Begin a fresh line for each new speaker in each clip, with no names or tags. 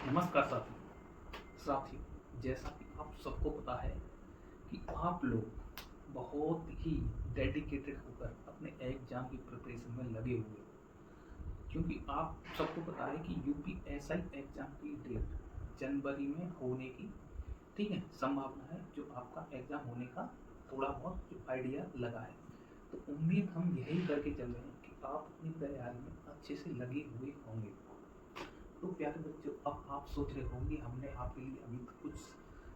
नमस्कार साथियों, जैसा कि आप सबको पता है कि आप लोग बहुत ही डेडिकेटेड होकर अपने एग्जाम की प्रिपरेशन में लगे हुए हो, क्योंकि आप सबको पता है कि यूपीएसआई एग्जाम की डेट जनवरी में होने की ठीक है संभावना है। जो आपका एग्जाम होने का थोड़ा बहुत जो आइडिया लगा है, तो उम्मीद हम यही करके चल रहे हैं कि आप अपनी तैयारी में अच्छे से लगे हुए होंगे। तो प्यारे बच्चों, अब आप सोच रहे होंगे हमने आपके लिए अभी तक कुछ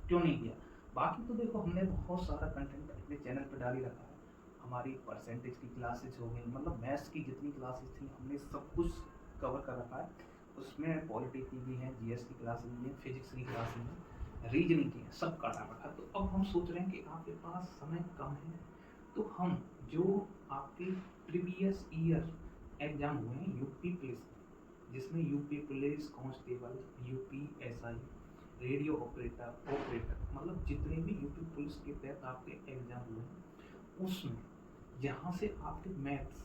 क्यों नहीं किया। बाकी तो देखो, हमने बहुत सारा कंटेंट अपने चैनल पर डाल ही रखा है। हमारी परसेंटेज की क्लासेज हो गई, मतलब मैथ्स की जितनी क्लासेज थी हमने सब कुछ कवर कर रखा है। उसमें पॉलिटी की भी है, जीएस की क्लासेज भी है, फिजिक्स की क्लासेज है, रीजनिंग की है, सब काटा रखा है। तो अब हम सोच रहे हैं कि आपके पास समय कम है, तो हम जो आपके प्रीवियस ईयर एग्जाम हुए हैं यूपी पुलिस, जिसमें UP police constable, UPSI, radio operator मतलब जितने भी यूपी पुलिस के तहत आपके एग्जाम हुए हैं, उसमें यहाँ से आपके मैथ्स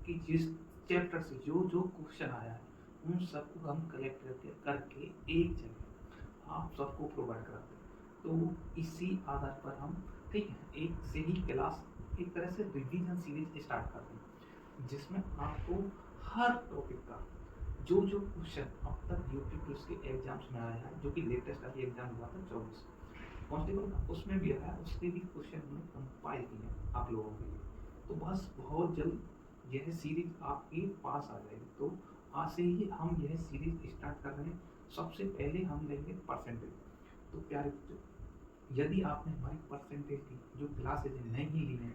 की जिस चैप्टर से जो जो क्वेश्चन आया है उन सबको हम कलेक्ट करके एक जगह आप सबको प्रोवाइड कराते हैं। तो इसी आधार पर हम ठीक है एक से ही क्लास, एक तरह से रिवीजन सीरीज स्टार्ट करते हैं, जिसमें आपको हर टॉपिक का जो जो क्वेश्चन अब तक यूपी पुलिस के एग्जाम्स में आया है, जो कि लेटेस्ट अभी एग्जाम हुआ था 24 कांस्टेबल का, उसमें भी आया है, उसके भी क्वेश्चन हमने कंपाइल किए हैं आप लोगों के लिए। तो बस बहुत जल्द यह सीरीज आपके पास आ जाएगी। तो आज से ही हम यह सीरीज स्टार्ट कर रहे हैं। सबसे पहले हम लेंगे परसेंटेज। तो प्यारे बच्चों, यदि आपने हमारी परसेंटेज की जो क्लासेज नहीं ली हैं,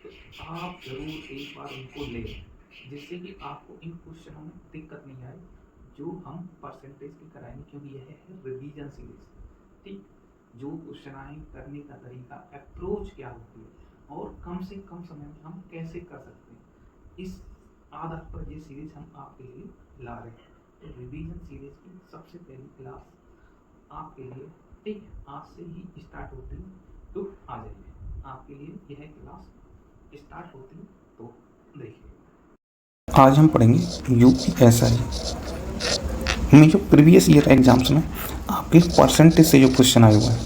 तो आप जरूर एक बार उनको लें, जिससे कि आपको इन क्वेश्चनों में दिक्कत नहीं आए जो हम परसेंटेज की कराएंगे, क्योंकि यह है रिवीजन सीरीज। ठीक, जो क्वेश्चन आए, करने का तरीका, अप्रोच क्या होती है और कम से कम समय में हम कैसे कर सकते हैं, इस आधार पर ये सीरीज हम आपके लिए ला रहे हैं। तो रिवीजन सीरीज की सबसे पहली क्लास आपके लिए ठीक आज से ही स्टार्ट होती है। तो आ जाइए, आपके लिए यह क्लास स्टार्ट होती है। तो देखिए,
आज हम पढ़ेंगे यूपीएसआई में जो प्रीवियस ईयर एग्जाम्स में आपके परसेंटेज से जो क्वेश्चन आए हुए हैं,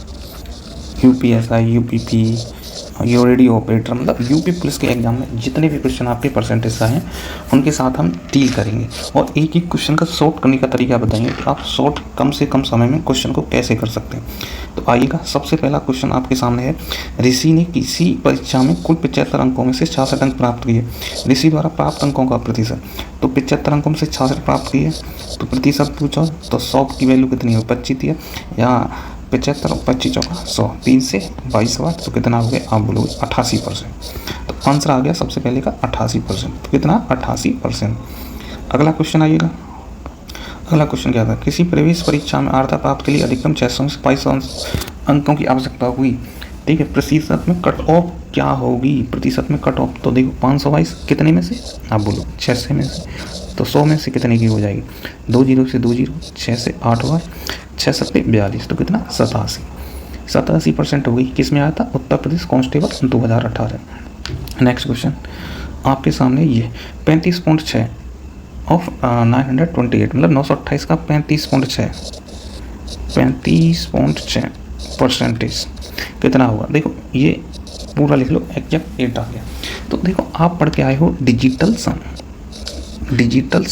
यूपीएसआई, यूपीपी, यो रेडियो ऑपरेटर, मतलब यूपी पुलिस के एग्जाम में जितने भी क्वेश्चन आपके परसेंटेज से हैं उनके साथ हम डील करेंगे और एक एक क्वेश्चन का सॉर्ट करने का तरीका बताएंगे कि आप सॉर्ट कम से कम समय में क्वेश्चन को कैसे कर सकते हैं। तो आइएगा, सबसे पहला क्वेश्चन आपके सामने है। ऋषि ने किसी परीक्षा में कुल 75 अंकों में से 66 अंक प्राप्त किए। ऋषि द्वारा प्राप्त अंकों का प्रतिशत, तो 75 अंकों में से 66 प्राप्त किए तो प्रतिशत पूछो तो 100 की वैल्यू कितनी हो, 25 थी या 75 और 25 चौका 100, 3 से 22 हुआ तो कितना हो गया, आप बोलोगे 88%। तो आंसर आ गया सबसे पहले का 88%। तो कितना, 88%। अगला क्वेश्चन आइएगा। अगला क्वेश्चन क्या था, किसी प्रवेश परीक्षा में अर्हता प्राप्त के लिए अधिकतम 600 से 22 अंकों की आवश्यकता हुई। ठीक है, प्रतिशत में कट ऑफ क्या होगी, प्रतिशत में कट ऑफ, तो देखो 522 कितने में से, आप बोलो 600 में से, तो 100 में से कितने की हो जाएगी, 2 जीरो से 2 जीरो, 6 से 8 हुआ, 6 सत्ते 42, तो कितना 87% हो गई। किस में आया था, Uttar Pradesh constable 2018। Next question आपके सामने ये 35.6 ऑफ 928, मतलब 928 का 35.6 परसेंटेज कितना होगा। देखो ये पूरा लिख लो, एग्जैक्ट 8 आ गया। तो देखो आप पढ़ के आए हो डिजिटल सम। डिजिटल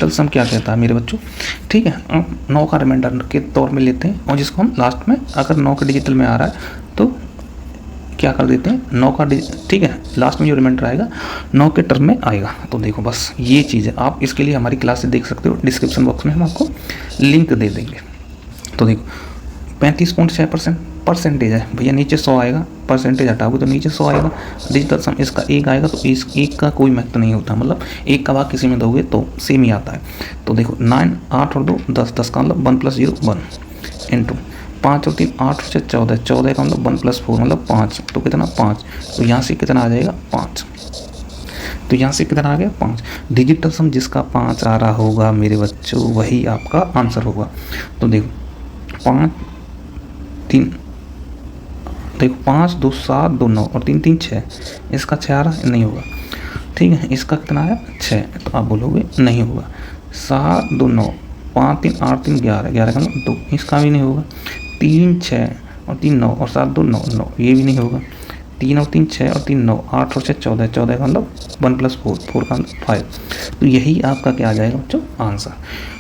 सम क्या कहता है मेरे बच्चों, ठीक है, 9 का रिमाइंडर के तौर में लेते हैं और जिसको हम लास्ट में, अगर 9 के डिजिटल में आ रहा है तो क्या कर देते हैं, 9 का ठीक है, लास्ट में जो रिमाइंडर आएगा 9 के टर्म में आएगा। तो देखो बस ये चीज़ है, आप इसके लिए हमारी क्लास से देख सकते हो, डिस्क्रिप्शन बॉक्स में हम आपको लिंक दे देंगे। तो देखो 35.6% परसेंटेज है भैया, नीचे 100 आएगा, परसेंटेज हटाओगे तो नीचे 100 आएगा। डिजिटल सम इसका 1 आएगा, तो इस 1 का कोई महत्व नहीं होता, मतलब 1 का भाग किसी में दोगे तो सेम ही आता है। तो देखो 9, 8 और 2 10, 10 का मतलब 1 + 0 1 इंटू 5 और 3 8 से 14, 14 का मतलब 1 + 4 मतलब 5, तो कितना 5, तो यहाँ से कितना आ जाएगा 5, तो यहाँ से कितना आ गया 5। डिजिटल सम जिसका 5 आ रहा होगा मेरे बच्चों, वही आपका आंसर होगा। तो देखो 5 3, देखो 5 2 7 2 9 और 3 3 6, इसका 6 आ रहा नहीं होगा, ठीक है, इसका कितना आया 6, तो आप बोलोगे नहीं होगा। 7 2 9 5 3 8 3 11, 11 का मतलब 2, इसका भी नहीं होगा। 3 6 और 3 9 और 7 2 9 9, ये भी नहीं होगा। 3 और 3 6 और 3 9, 8 और 6 14, 14 का मतलब 1 + 4, 4 का मतलब 5। तो यही आपका क्या आ जाएगा बच्चों, आंसर।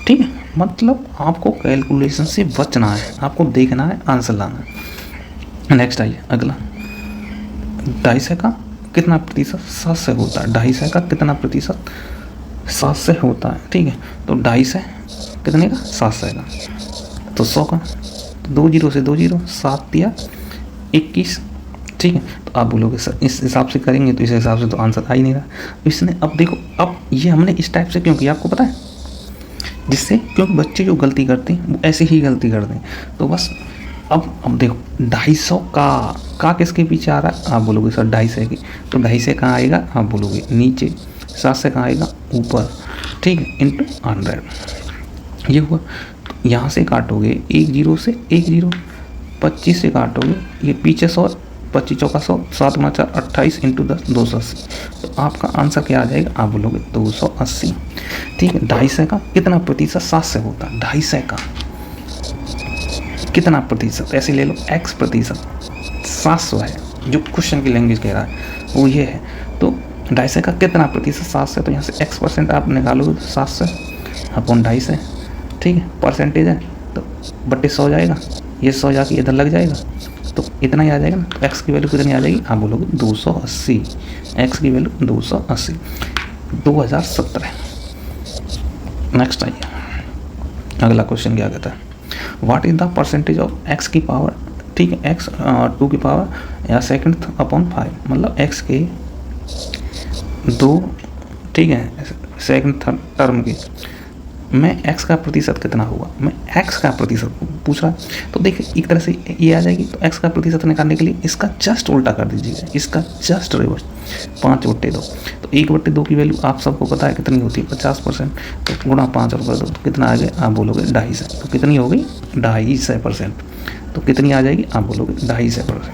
ठीक है, मतलब आपको कैलकुलेशन से बचना है, आपको देखना है, आंसर लाना है। नेक्स्ट आइए अगला, 2.5 का कितना प्रतिशत 7 से होता है। 2.5 का कितना प्रतिशत 7 से होता है। ठीक है, तो 2.5 कितने का 7 का, तो 100 का, तो 2 0 से 2 0, 7 दिया 21। ठीक है, तो आप बोलोगे सर इस हिसाब से करेंगे तो इस हिसाब से तो आंसर आ ही नहीं रहा। तो इसने अब देखो, अब ये हमने इस टाइप से क्यों किया आपको पता है, जिससे क्योंकि बच्चे जो गलती करते हैं वो ऐसे ही गलती करते हैं। तो बस अब देखो 250 का किसके पीछे आ रहा है, आप बोलोगे सर 250 की, तो 250 कहाँ आएगा, आप बोलोगे नीचे, 7 से कहाँ आएगा ऊपर। ठीक है, इंटू 100 ये हुआ। तो यहाँ से काटोगे 1 0 से 1 0, 25 से काटोगे ये पीछे 100, 25 चौका 100, 7 × 4 28 इंटू 10 280। तो आपका आंसर क्या आ जाएगा, आप बोलोगे 280। ठीक है, 250 का कितना प्रतिशत 7 से होता है, 250 का कितना प्रतिशत, ऐसे ले लो x प्रतिशत 700 है, जो क्वेश्चन की लैंग्वेज कह रहा है वो ये है। तो 250 का कितना प्रतिशत 7 से, तो यहाँ से x% आप निकालोगे तो 7 से अपॉन 250। ठीक है, परसेंटेज है तो बट्टे 100 जाएगा, ये 100 जाके इधर लग जाएगा, तो इतना ही आ जाएगा ना। तो x की वैल्यू कितनी आ जाएगी, आप बोलोगे 280, x की वैल्यू 280, 2017। नेक्स्ट आइए अगला क्वेश्चन क्या कहता है, what is the percentage of x की पावर। ठीक है, x 2 की पावर या सेकंड अपॉन 5, मतलब x के 2, ठीक है, सेकंड टर्म के में x का प्रतिशत कितना हुआ, मैं x का प्रतिशत पूछ रहा है। तो देखिए एक तरह से ये आ जाएगी, तो x का प्रतिशत निकालने के लिए इसका जस्ट उल्टा कर दीजिएगा, इसका जस्ट रिवर्स, 5/2। तो 1/2 की वैल्यू आप सबको पता है कितनी होती है 50%, तो गुणा 5 और कर दो तो कितना आ गया, आप बोलोगे 250। तो कितनी हो गई 250%, तो कितनी आ जाएगी, आप बोलोगे 250%।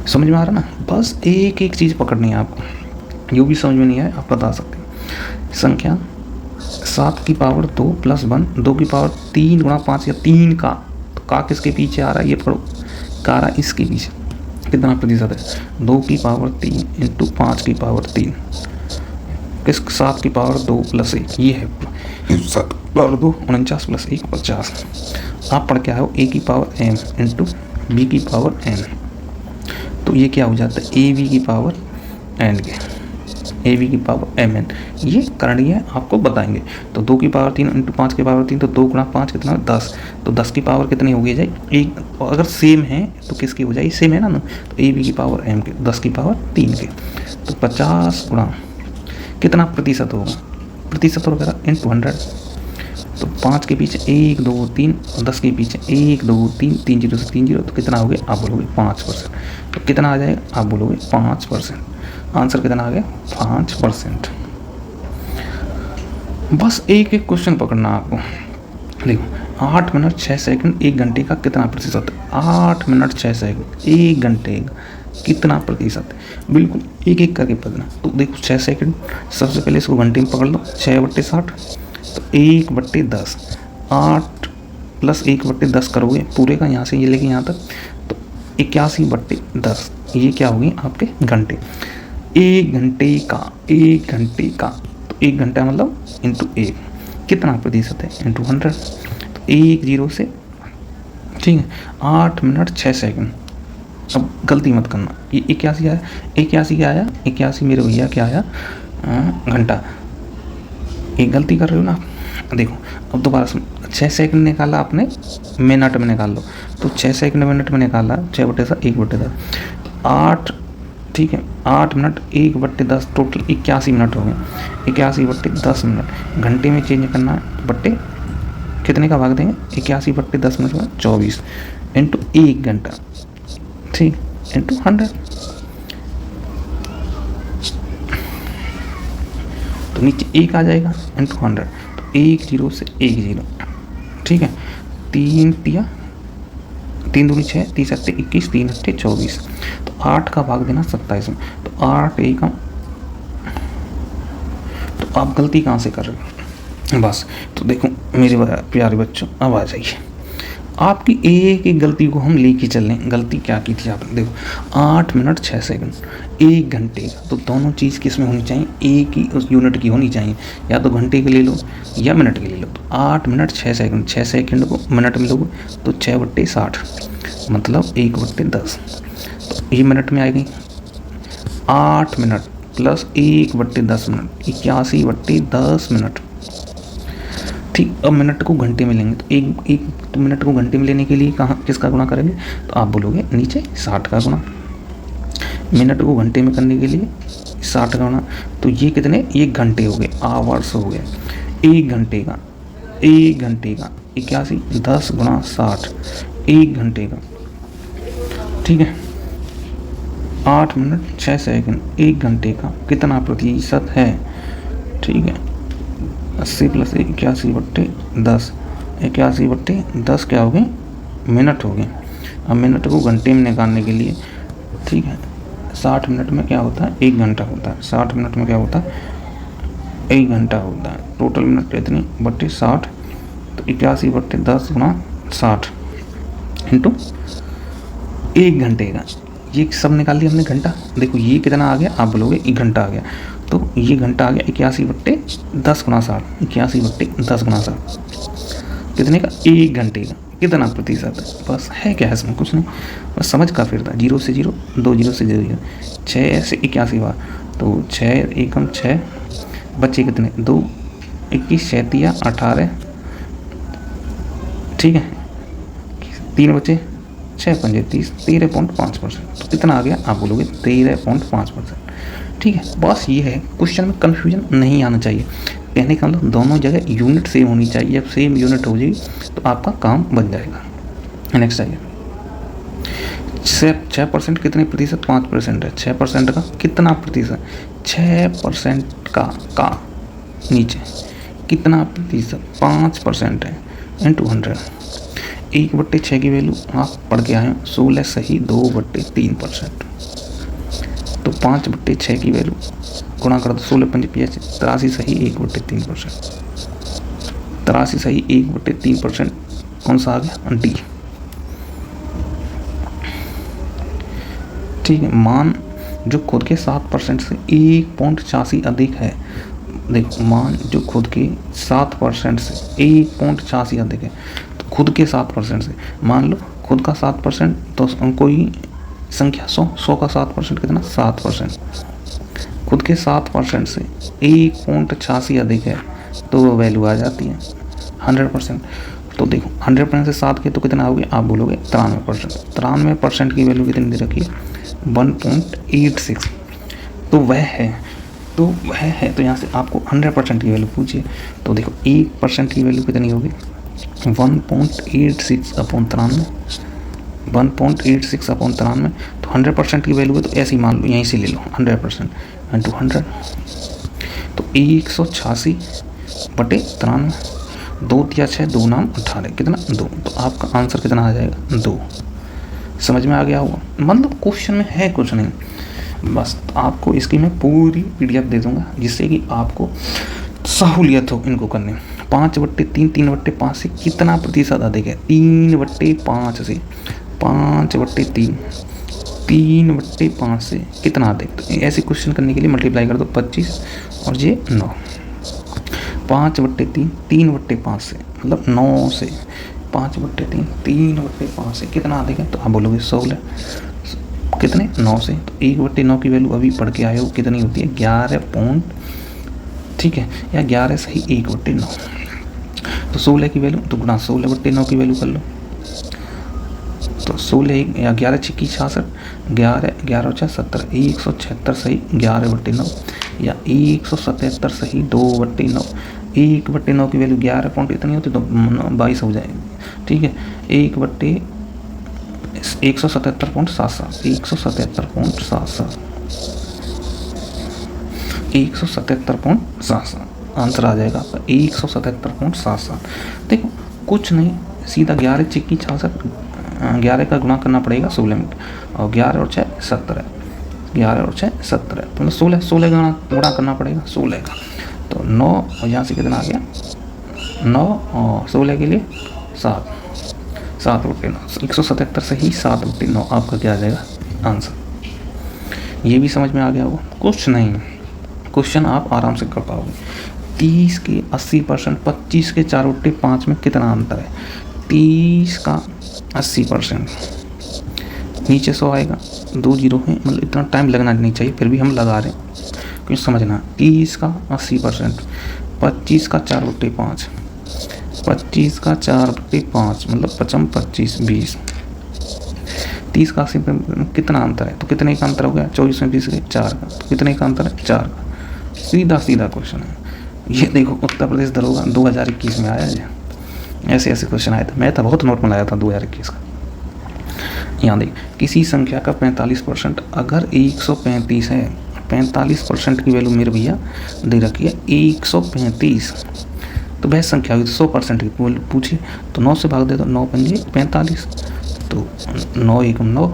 समझ में आ रहा ना, बस एक एक चीज़ पकड़नी है आपको, जो भी समझ में नहीं आए आप बता सकते हैं। संख्या 7 की पावर 2 + 1, 2 की पावर 3 × 5 या 3 का, तो का किसके पीछे आ रहा है, ये पढ़ो, का रहा इसके पीछे, कितना प्रतिशत है, 2 की पावर 3 इंटू 5 की पावर 3, किस 7 की पावर 2 + 1, ये है 7 की पावर 2 49 + 1 50। आप पढ़ के आए हो a की पावर m इंटू b की पावर n, तो ये क्या हो जाता है ab की पावर n के, ab की पावर mn, ये करणीय है, आपको बताएंगे। तो 2 की पावर 3 इंटू 5 की पावर 3, तो 2 × 5 कितना 10, तो 10 की पावर कितनी हो गई जाए एक, अगर सेम है तो किसकी हो जाएगी, सेम है ना, तो ab की पावर m के 10 की पावर 3 के, तो 50 गुणा कितना प्रतिशत होगा, प्रतिशत वगैरह इंटू 100। तो 5 के पीछे 1 2 3 और 10 के पीछे 1 2 3, 3 0 से 3 0, तो कितना हो गया, आप बोलोगे 5%। तो कितना आ जाएगा, आप बोलोगे 5%। आंसर कितना आ गया 5%। बस एक एक क्वेश्चन पकड़ना आपको। देखो 8 मिनट 6 सेकंड 1 घंटे का कितना प्रतिशत है, 8 मिनट 6 सेकंड 1 घंटे का कितना प्रतिशत है, बिल्कुल एक एक करके पढ़ना। तो देखो 6 सेकंड, सबसे पहले इसको घंटे में पकड़ लो, 6/60, तो 1/10, 8 + 1/10 करोगे पूरे का, यहाँ से ये लेके यहाँ तक, तो 81/10, ये क्या होगी आपके घंटे। 1 घंटे का, 1 घंटे का, तो 1 घंटा मतलब इंटू 1 कितना प्रतिशत है, इंटू 100। तो 1 0 से, ठीक है, 8 मिनट 6 सेकंड। अब गलती मत करना, ये 81 आया, 81 क्या आया, 81 मेरे भैया क्या आया, घंटा। एक गलती कर रहे हो ना, देखो अब दोबारा सुन, 6 सेकंड निकाला आपने, मिनट में निकाल लो, तो 6 सेकंड मिनट में निकाला 6/7 1/10, 8, ठीक है, 8 मिनट 1/10, टोटल 81 मिनट हो गए, 81/10 मिनट। घंटे में चेंज करना है, बट्टे कितने का भाग देंगे, 81/10 मिनट में 24 इंटू 1 घंटा, ठीक, इंटू 100। तो नीचे 1 आ जाएगा इंटू 100, तो 1 0 से 1 0, ठीक है, 3 तिया 3 दूनी 6, 3 सत्ते 21, 3 अट्ठे 24, तो 8 का भाग देना 27 में, तो 8 1 तो आप गलती कहाँ से कर रहे हो, बस। तो देखो मेरे प्यारे बच्चों, अब आ जाइए, आपकी एक एक गलती को हम लेके चल लें। गलती क्या की थी आपने, देखो 8 मिनट 6 सेकंड, 1 घंटे का, तो दोनों चीज़ किस में होनी चाहिए, एक ही उस यूनिट की होनी चाहिए, या तो घंटे की ले लो या मिनट की ले लो। तो 8 मिनट 6 सेकंड, 6 सेकंड को मिनट में लोगे तो 6/60, मतलब 1/10। तो ये मिनट में आ गई 8 मिनट प्लस 1/10 मिनट, 81/10 मिनट। ठीक, अब मिनट को घंटे में लेंगे, तो एक तो मिनट को घंटे में लेने के लिए कहाँ किसका गुणा करेंगे, तो आप बोलोगे नीचे 60 का गुणा। मिनट को घंटे में करने के लिए 60 का गुणा, तो ये कितने, ये घंटे हो गए, आवर्स हो गए। एक घंटे का 81, 10 गुणा 60, 1 घंटे का, ठीक है। 8 मिनट 6 सेकंड, 1 घंटे का कितना प्रतिशत है, ठीक है। 80 + 81/10, 81/10 क्या हो गए, मिनट हो गए। अब मिनट को घंटे में निकालने के लिए, ठीक है, 60 मिनट में क्या होता है, 1 घंटा होता है। 60 मिनट में क्या होता है, 1 घंटा होता है। टोटल मिनट इतनी बट्टे 60, तो 81/10 गुणा 60 इंटू 1 घंटे का, ये सब निकाल लिया हमने घंटा। देखो ये कितना आ गया, आप बोलोगे 1 घंटा आ गया, तो ये घंटा आ गया 81/10 गुणा 60, 81/10 गुणा 60 कितने का, 1 घंटे का कितना प्रतिशत है। बस है क्या है इसमें, कुछ नहीं, बस समझ का फिर था। 0 से 0, 2 0 से 0, 6 से 81 बार, तो 6 एकम 6, बच्चे कितने, 2, 21, 36, 18, ठीक है, 3 बचे, 6 पंजे 30, 13.5%। तो कितना आ गया, आप बोलोगे 13.5%, ठीक है। बस ये है, क्वेश्चन में कन्फ्यूजन नहीं आना चाहिए। कहने का मतलब दोनों जगह यूनिट सेम होनी चाहिए। जब सेम यूनिट हो जाएगी तो आपका काम बन जाएगा। नेक्स्ट आइए, 6% कितने प्रतिशत, 5% है। 6% का कितना प्रतिशत, 6% का नीचे कितना प्रतिशत, 5% है, इंटू 100। 1/6 की वैल्यू आप पढ़ के आए, 16 सही 2/3%। तो 5/6 की वैल्यू गुणा कर दो, 16 पंजे 83 सही 1/3%। 83 सही 1/3%, कौन सा आ गया, डी, ठीक है। मान जो खुद के 7% से 1.86 अधिक है, देखो मान जो खुद के 7% से 1.86 अधिक है, तो खुद के 7% से, मान लो खुद का 7%, तो कोई संख्या 100 का 7% कितना, 7%। खुद के 7% से 1.86 अधिक है, तो वो वैल्यू आ जाती है 100%। तो देखो 100% से 7 के तो कितना हो गया, आप बोलोगे 93%। 93% की वैल्यू कितनी दे रखी है, 1.86। तो वह है, तो यहाँ से आपको 100% की वैल्यू पूछिए, तो देखो 1% की वैल्यू कितनी होगी, 1.86/93, 1.86/93। तो 100% की वैल्यू है, तो ऐसे ही मान लो, यहीं से ले लो 100% इंटू 100, तो 186/93, 2 × 6 2 नाम 18, कितना 2। तो आपका आंसर कितना आ जाएगा, 2। समझ में आ गया होगा, मतलब क्वेश्चन में है कुछ नहीं। बस आपको इसकी मैं पूरी PDF दे दूंगा, जिससे कि आपको सहूलियत हो इनको करने में। 5/3, 3/5 से कितना प्रतिशत अधिक है, 3/5 से, 5/3, 3/5 से कितना अधिक। तो ऐसे क्वेश्चन करने के लिए मल्टीप्लाई कर दो 25 और ये 9। 5/3, 3/5 से, मतलब 9 से, 5/3, 3/5 से कितना अधिक है, तो आप बोलोगे 16, कितने, 9 से। तो 1/9 की वैल्यू अभी पढ़ के आए हो, कितनी होती है, 11 पॉइंट, ठीक है, या 11 सही 1/9। तो 16 की वैल्यू, तो गुणा 16/9 की वैल्यू कर लो, तो 16 या 11 × 66, 11 × 17, 176 सही 11/9, या 177 सही 2/9। 1/9 की वैल्यू 11 पॉइंट इतनी होती, तो 22 हो जाएगी, ठीक है। 1/177.77, 177.77 आंसर आ जाएगा आपका 177.77। देखो कुछ नहीं, सीधा 11 × 66, 11 का गुणा करना पड़ेगा 16 में, और 11 और 6 17, 11 और 6 17, तो 16 का गुणा करना पड़ेगा 16 का, तो 9 और यहाँ से कितना आ गया 9 और 16 के लिए 7, 7/9, 177 से ही 7/9 आपका क्या आ जाएगा आंसर। ये भी समझ में आ गया होगा, कुछ नहीं, क्वेश्चन आप आराम से कर पाओगे। 30 के 80%, 25 के 4/5 में कितना अंतर है? 30 का 80%, नीचे 100 आएगा, 2 जीरो हैं, मतलब इतना टाइम लगना नहीं चाहिए, फिर भी हम लगा रहे हैं क्योंकि समझना। 30 का 80%, 25 का 4/5, 25 का 4/5 मतलब 55, 25, 20। 30 का 80 में कितना अंतर है? तो कितने का अंतर हो गया? 24 में 20 के 4 का, तो कितने का अंतर है? 4 का। सीधा सीधा क्वेश्चन है ये। देखो उत्तर प्रदेश दरोगा 2021 में आया है, ऐसे ऐसे क्वेश्चन आया था। मैं तो बहुत नॉर्मल आया था 2021 का। यहाँ देख, किसी संख्या का 45%, अगर 135 है, 45% की वैल्यू मेरे भैया दे रखी है 135, तो वह संख्या हुई 100% की पूछिए तो 9 से भाग दे दो, 9 पंजे 45, तो 9 एकम 9,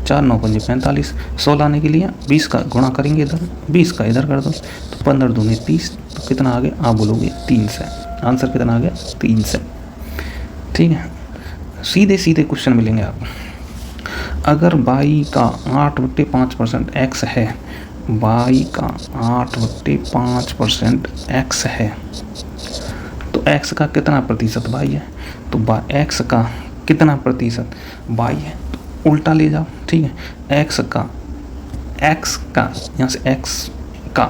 4 9 पंजे 45। 100 लाने के लिए 20 का गुणा करेंगे इधर, 20 का इधर कर दो, तो 15 दूनी 30, तो कितना आ गया? आप बोलोगे 300। आंसर कितना आ गया? 300। ठीक है, सीधे सीधे क्वेश्चन मिलेंगे आपको। अगर y का 8/5% x है, y का 8/5% x है, तो x का कितना प्रतिशत y है? तो x का कितना प्रतिशत y है? तो उल्टा ले जाओ, ठीक है। x का यहाँ से x का,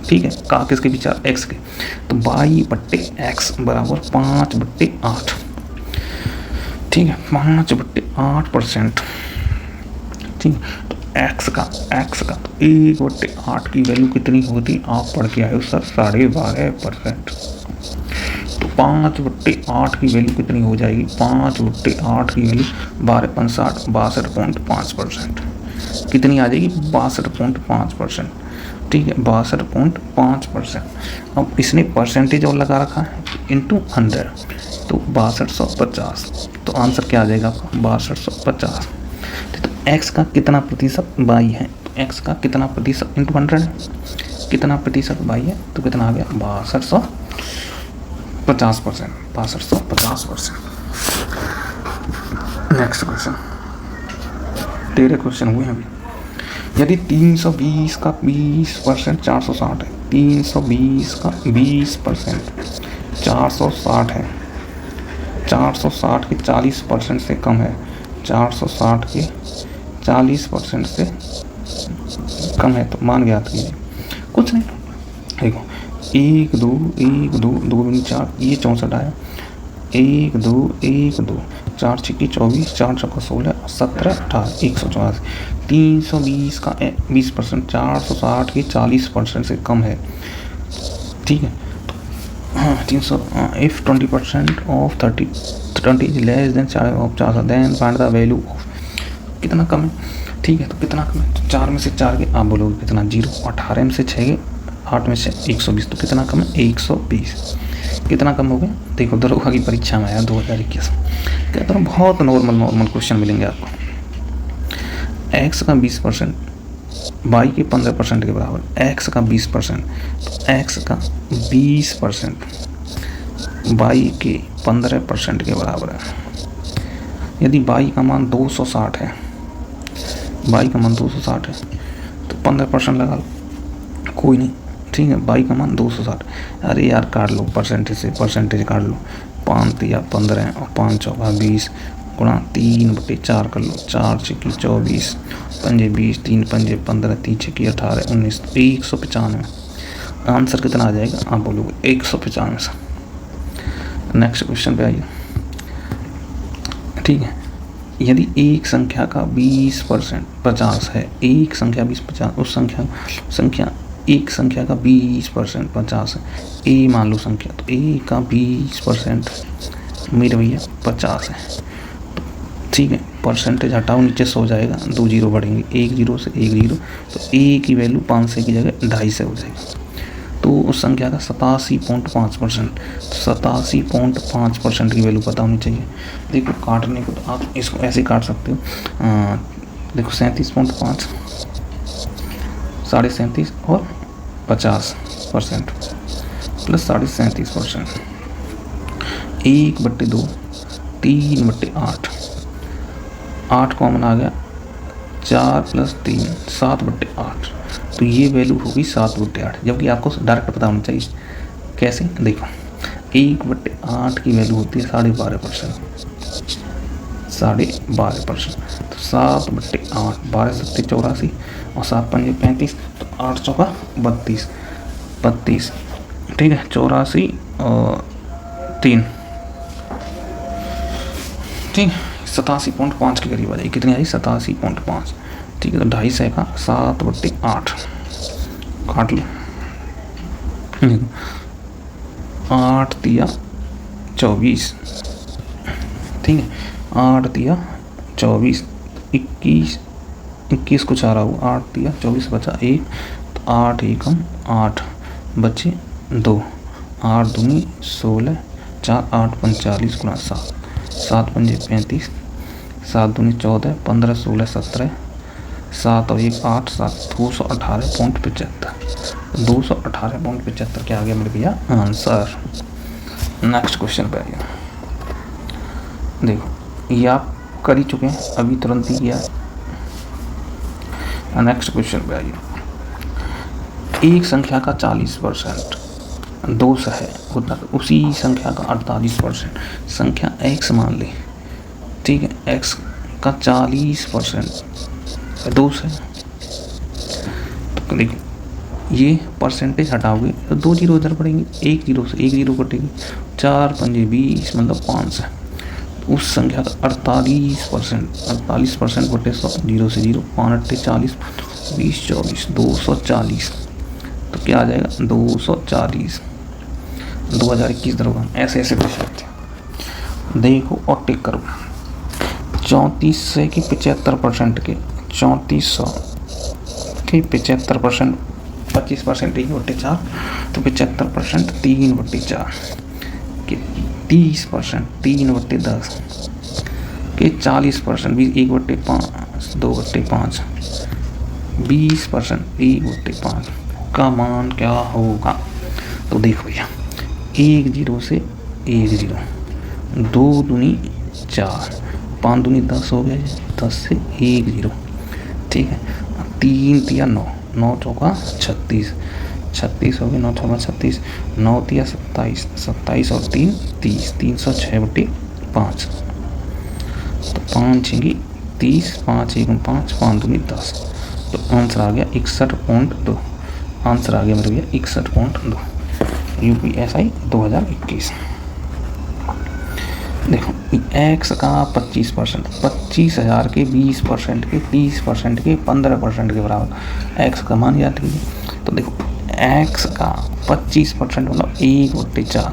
ठीक है, का किसके पीछे? x के, तो y/x बराबर 5/8, ठीक है, 5/8%, ठीक है। तो x का तो 1/8 की वैल्यू कितनी होती? आप पढ़ के आए हो सर 12.5%। तो 5/8 की वैल्यू कितनी हो जाएगी? 5/8 की वैल्यू 12×5 = 62.5%। कितनी आ जाएगी? 62.5%, ठीक है, 62.5%। अब इसने परसेंटेज और लगा रखा है इंटू 100, तो 6250, तो आंसर क्या आ जाएगा आपका? 6250। तो x का कितना प्रतिशत y है? तो x का कितना प्रतिशत इंटू 100 है, कितना प्रतिशत y है, तो कितना आ गया? 6250%, 6250%। नेक्स्ट क्वेश्चन, 13 क्वेश्चन हुए हैं अभी। यदि 320 का 20% 460 है, 320 का 20% 460 है, 460 के 40% से कम है, 460 के 40% से कम है, तो मान ज्ञात कीजिए। कुछ नहीं, देखो 1 2 1 2 2 दूनी 4, ये 64 आया, 1 2 1 2 4 6 24, 4 चौका 16, 17 18, 184। 320 का 20% 460 के 40% से कम है, ठीक है। हाँ 300 if 20% of 20 is less than 4 then find the value of, कितना कम है, ठीक है, तो कितना कम है? तो 4 में से 4 के आप बोलोगे कितना? 0। 18 में से 6 के 8 में से 120, तो कितना कम है? 120। कितना कम हो गया? देखो दरोगा की परीक्षा में आया 2021, कहता हूँ बहुत नॉर्मल क्वेश्चन मिलेंगे आपको। x का 20% y के 15% के बराबर, x का 20%, तो x का 20% y के 15% के बराबर है। यदि y का मान 260 है, y का मान 260 है, तो 15% लगा लो, कोई नहीं, ठीक है, y का मान 260। अरे यार काट लो परसेंटेज से, परसेंटेज काट लो, 5 या 15 और 5 चौका 20 गुणा 3/4 कर लो, 4 6 24, 5 20, 3 5 15, 3 6 18 19, 195। आंसर कितना आ जाएगा? आप बोलोगे 195। नेक्स्ट क्वेश्चन पे आइए, ठीक है। यदि एक संख्या का 20% 50 है, एक संख्या 20 50, उस संख्या एक संख्या का 20% 50 है, ए मान लो संख्या, तो ए का 20% मेरे भैया 50 है, ठीक है। परसेंटेज हटाओ, नीचे 100 जाएगा, 2 जीरो बढ़ेंगे, 1 जीरो से 1 जीरो, तो ए की वैल्यू 500 की जगह 250 हो जाएगी। तो उस संख्या का 87.5%, 87.5% की वैल्यू पता होनी चाहिए। देखो काटने को तो आप इसको ऐसे काट सकते हो, देखो 37.5, 37.5 और 50, 37% प्लस 37.5%, 1/2, 3/8, 8 कॉमन आ गया, 4 + 3 7/8, तो ये वैल्यू होगी 7/8, जबकि आपको डायरेक्ट पता होना चाहिए। कैसे? देखो 1/8 की वैल्यू होती है 12.5%, 12.5%, तो 7/8, 12 × 7 = 84 और 7 × 5 = 35, तो 8 × 4 = 32, ठीक है, 84 और 3, ठीक है, 87.5 के करीब आ जाएगी। कितनी आई? 87.5, ठीक है, तो 250 का 7/8 काट लो, 8 × 24, ठीक है, 8 × 24, 21 कुछ आ रहा हो, 8 × 24 बचा 1, तो 8 × 8 बचे 2, 8 दूनी 16, 4 8 45 × 7, 7 × 5 = 35, 7 दूनी 14, 15 16 17, 7 और 1 8, 7 218.75, 218.75 क्या आ गया मेरे भैया? आंसर। नेक्स्ट क्वेश्चन पे आइए। देखो ये आप कर ही चुके हैं, अभी तुरंत ही किया। नेक्स्ट क्वेश्चन पे आइए। एक संख्या का 40% दोष है, उसी संख्या का 48%, संख्या x मान ले, ठीक है, x का 40% दोष है, तो देखो ये परसेंटेज हटाओगे तो 2 जीरो इधर पड़ेंगे, 1 जीरो से 1 जीरो कटेगी, 4 × 5 = 20, मतलब 5 है, उस संख्या का 48%, 48% बटे 100, 0 से 0, 5 × 8 = 40, 20 24, 240, तो क्या आ जाएगा? 240, 2021 दरोगा। ऐसे ऐसे क्वेश्चन थे, देखो और टिक करो। 3400 के 75% के 3400 के 75%, 25% 1/4, तो 75% 3/4 के 30% 3/10 के 40% 1/5 2/5, 20% 1/5 का मान क्या होगा? तो देखो भैया 1 0 से 1 0, 2 दूनी 4, 5 दूनी 10 हो गया, 10 से 1 0, ठीक है, 3 × 9, 9 चौका 36, 36 हो गया, 9 चौका 36, 9 × 27, 27 और 3 30, 306/5, तो 5 × 30, 5 × 1 = 5, 5 दूनी 10, तो आंसर आ गया 61.2, आंसर आ गया मेरे भैया 61.2, UPSI 2021। देखो x का 25%, 25,000 के 20% के 30% के 15% के बराबर x का मान याद कीजिए। तो देखो x का 25% मतलब 1/4,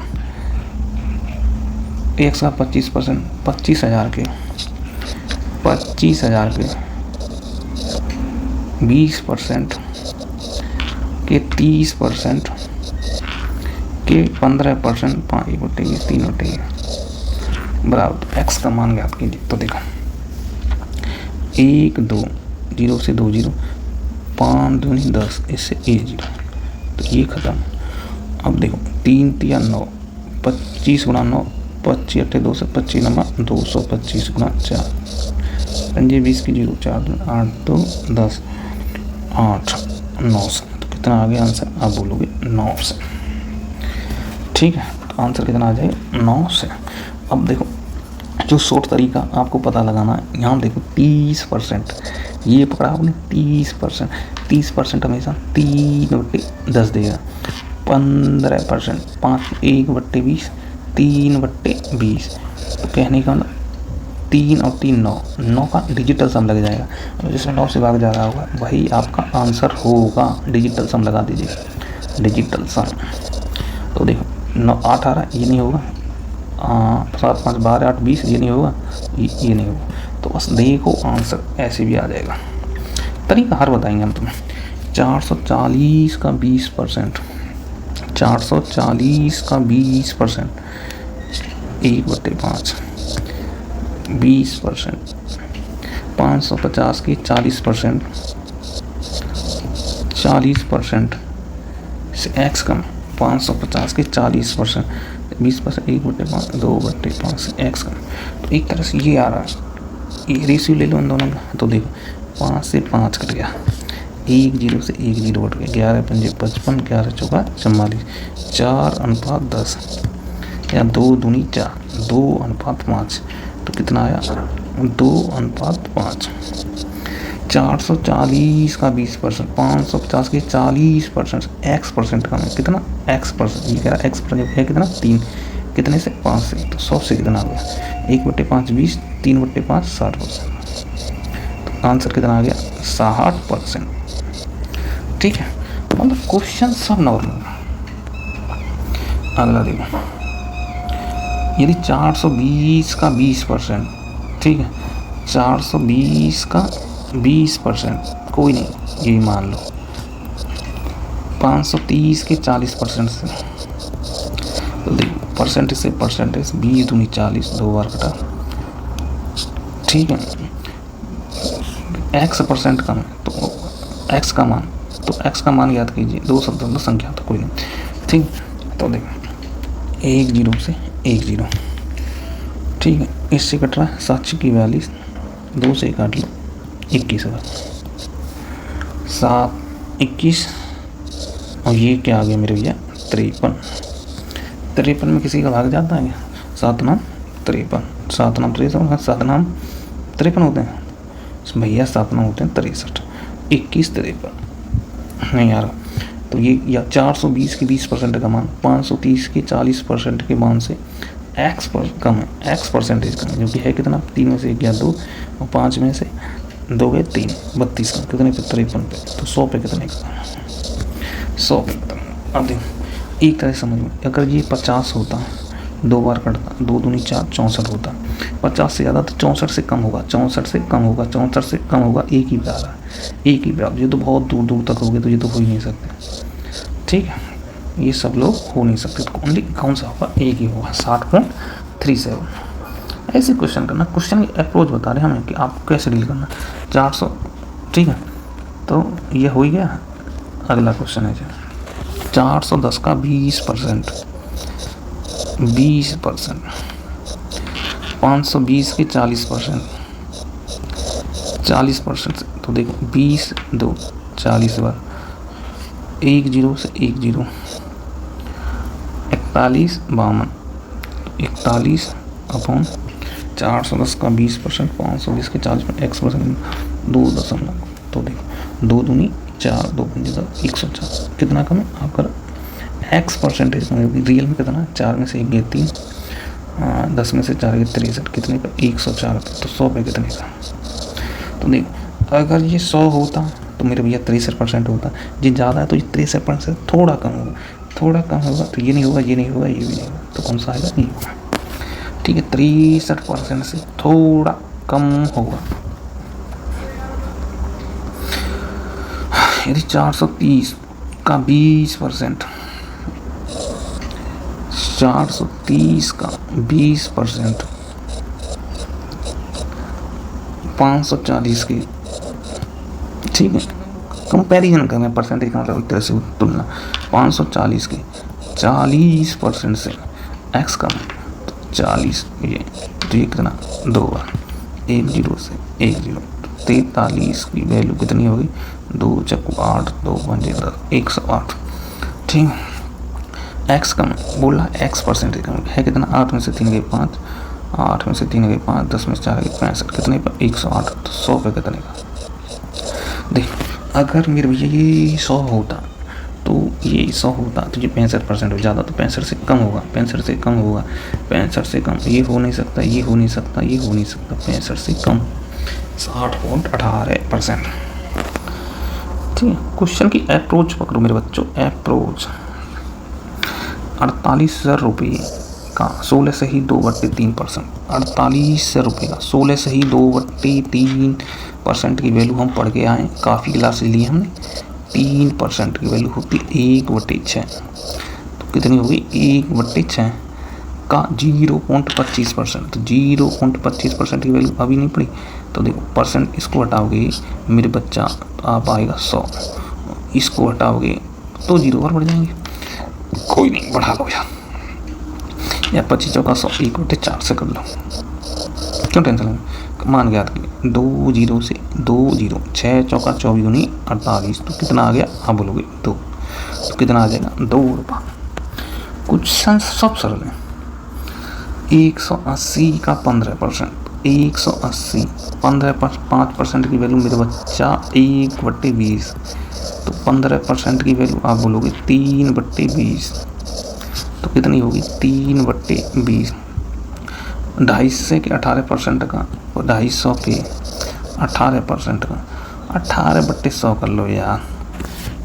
x का 25%, 25,000 के 20% के 30% के 15%, 5/20, 3/20 बराबर x का मान ज्ञात कीजिए। तो देखो 1 2 0 से 2 0, 5 दूनी 10, इससे 1 0, तो ये खत्म। अब देखो 3 × 9, 25 × 9, 25 8 2 से 25 नंबर 225 × 4, 5 20 की 0, 4 8 2 10, 8 9 से, तो कितना आ गया आंसर? आप बोलोगे 9 से, ठीक है, तो आंसर कितना आ जाएगा? 9 से। अब देखो जो शॉर्ट तरीका आपको पता लगाना है, यहाँ देखो 30%, ये पकड़ा आपने 30%, 30% हमेशा 3/10 देगा, 15% 1/20, 3/20, तो कहने का मतलब 3 और 3 9, 9 का डिजिटल सम लग जाएगा, जिसमें 9 से भाग जा रहा होगा वही आपका आंसर होगा। डिजिटल सम लगा दीजिए, डिजिटल सम। तो देखो 9 8 आ रहा है, ये नहीं होगा, 7 5 12 8 20, ये नहीं होगा, ये नहीं होगा, तो बस देखो आंसर ऐसे भी आ जाएगा। तरीका हर बताएंगे हम तुम्हें। 440 का 20%, 440 का 20%, 1/5, 20%, 550 की 40%, 40%, से एक्स कम 550 के 40%, 20%, 1/5, 2/5 से एक्स कम। तो एक तरह से ये आ रहा है, ये रेशियो ले लो इन दोनों का, तो देखो 5 से 5 कट गया, 1 0 से 1 0 कट गया, 11 पंजे 55, 11 चौका 44, 4:10 या 2 दूनी 4, 2:5, तो कितना आया 2:5। 440 का 20%, 550 के 40%, एक्स परसेंट कम है, कितना एक्स परसेंट, ये कह रहा एक्स परसेंट है कितना 3, कितने से 5 से, तो 100 से कितना आ गया 1/5 20, 3/5 60%, तो आंसर कितना आ गया 60%। ठीक है, मतलब क्वेश्चन सब नॉर्मल। अगला देखो, यदि 420 का 20%, ठीक है 420 का 20%, कोई नहीं यही मान लो, 530 के 40% से, तो देखो परसेंटेज से परसेंटेज 20 दूनी 40, 2 बार कटा, ठीक है। एक्स परसेंट कम है तो एक्स का मान, तो एक्स का मान याद कीजिए, 2 शब्दों संख्या तो कोई नहीं, ठीक। तो देखो 1 0 से 1 0, ठीक है, इससे कट रहा है 7 की 42, 2 से काट लो 21 बार, 7 21, और ये क्या आ गया मेरे भैया 53, 53 में किसी का भाग जाता है क्या, 7 नाम 53, 7 नाम 53, 7 नाम 53 होते हैं भैया, 7 नाम होते हैं 63, 21 53 नहीं आ रहा। तो ये या 420 के 20% का मान 530 के 40% के मान से एक्स पर कम है, एक्स परसेंटेज कम है, जो कि है कितना 3 में से 1 गया 2, और 5 में से 2 गए 3, 32 का कितने पे 53 पे, तो 100 पे कितने का 100 पे कितना। अब देखो एक तरह समझ में, अगर ये 50 होता 2 बार कटता, 2 दूनी 4 64 होता, 50 से ज़्यादा तो 64 से कम होगा, 64 से कम होगा, 64 से कम होगा, एक ही पे आ रहा है, एक ही पे, ये तो बहुत दूर दूर तक हो गए, तो ये तो हो ही नहीं सकते, ठीक है, ये सब लोग हो नहीं सकते, तो ओनली कौन सा होगा, एक ही होगा 60.37। ऐसे क्वेश्चन करना, क्वेश्चन की अप्रोच बता रहे हैं हमें कि आपको कैसे डील करना, 400, ठीक है, तो ये हो ही गया। अगला क्वेश्चन है 410 का 20%, 20%, 520 के 40%, 40%, तो देखो 20 2 40 बार, 1 0 से 1 0, 41 52, 41 अपॉन 410 का 20%, 520 के 40%, एक्स परसेंट 2 दशमलव, तो देखो 2 दूनी 4, 2 पंजे 104, कितना कम है आपका एक्स परसेंटेज कम है, रियल में कितना 4 में से 1 गए 3, 10 में से 4 गए 63, कितने का 104, तो 100 पे कितने का। तो देखो अगर ये 100 होता तो मेरे भैया 63% होता, ये ज़्यादा है तो ये 63% थोड़ा कम होगा, थोड़ा कम होगा, तो ये नहीं होगा, ये नहीं होगा, ये भी नहीं होगा, तो कौन सा आएगा, नहीं होगा, ठीक है, 63% से थोड़ा कम होगा। यदि 430 का 20%, 430 का 20%, 540 की, ठीक है, कंपैरिजन कर रहे हैं, परसेंटेज का मतलब एक तरह से तुलना, 540 के 40% से एक्स कम, तो 40, ये तो ये कितना 2 बार, 1 0 से 1 0, 43 की वैल्यू कितनी होगी 2 चक्कू 8, 2 पंजे 10, 108, ठीक है, एक्स कम बोला, एक्स परसेंटेज कम है कितना, 8 में से 3 गए 5, 8 में से 3 गए 5, 10 में से 4 गए 65, कितने पर 108, तो 100 पे कितने का। देख अगर मेरे भैया ये 100 होता तो ये 100 होता तो ये 65% हो जाता, तो 65 से कम होगा, 65 से कम होगा, 65 से कम, ये हो नहीं सकता, ये हो नहीं सकता, ये हो नहीं सकता, 65 से कम 60.18%, ठीक है। क्वेश्चन की अप्रोच पकड़ो मेरे बच्चों, अप्रोच 48,000 रुपये का 16 से ही 2/3%, 48,000 रुपये का 16 से ही 2/3% की वैल्यू हम पढ़ के आए, काफ़ी क्लासेस ली हमने, 3% की वैल्यू होती है 1/6, तो कितनी होगी 1/6 का 0.25%, तो 0.25% की वैल्यू अभी नहीं पड़ी, तो देखो परसेंट इसको हटाओगे मेरे बच्चा, तो आप आएगा 100, इसको हटाओगे 2 जीरो और बढ़ जाएंगे, कोई नहीं बढ़ा लो यार, या 25 चौका 100 1/4 से कर लो, क्यों टेंशन लेंगे। मान गया था 2 जीरो से 2 जीरो, 6 चौका 24 दूनी 48, तो कितना आ गया आप बोलोगे 2, तो कितना आ जाएगा 2 रुपये। कुछ सब सरल है। 180 का 15%, 180 5% की वैल्यू मेरे बच्चा 1/20, तो 15% की वैल्यू आप बोलोगे 3/20, तो कितनी होगी 3/20। 250 के 18% का, 250 के 18% का 18/100 कर लो यार,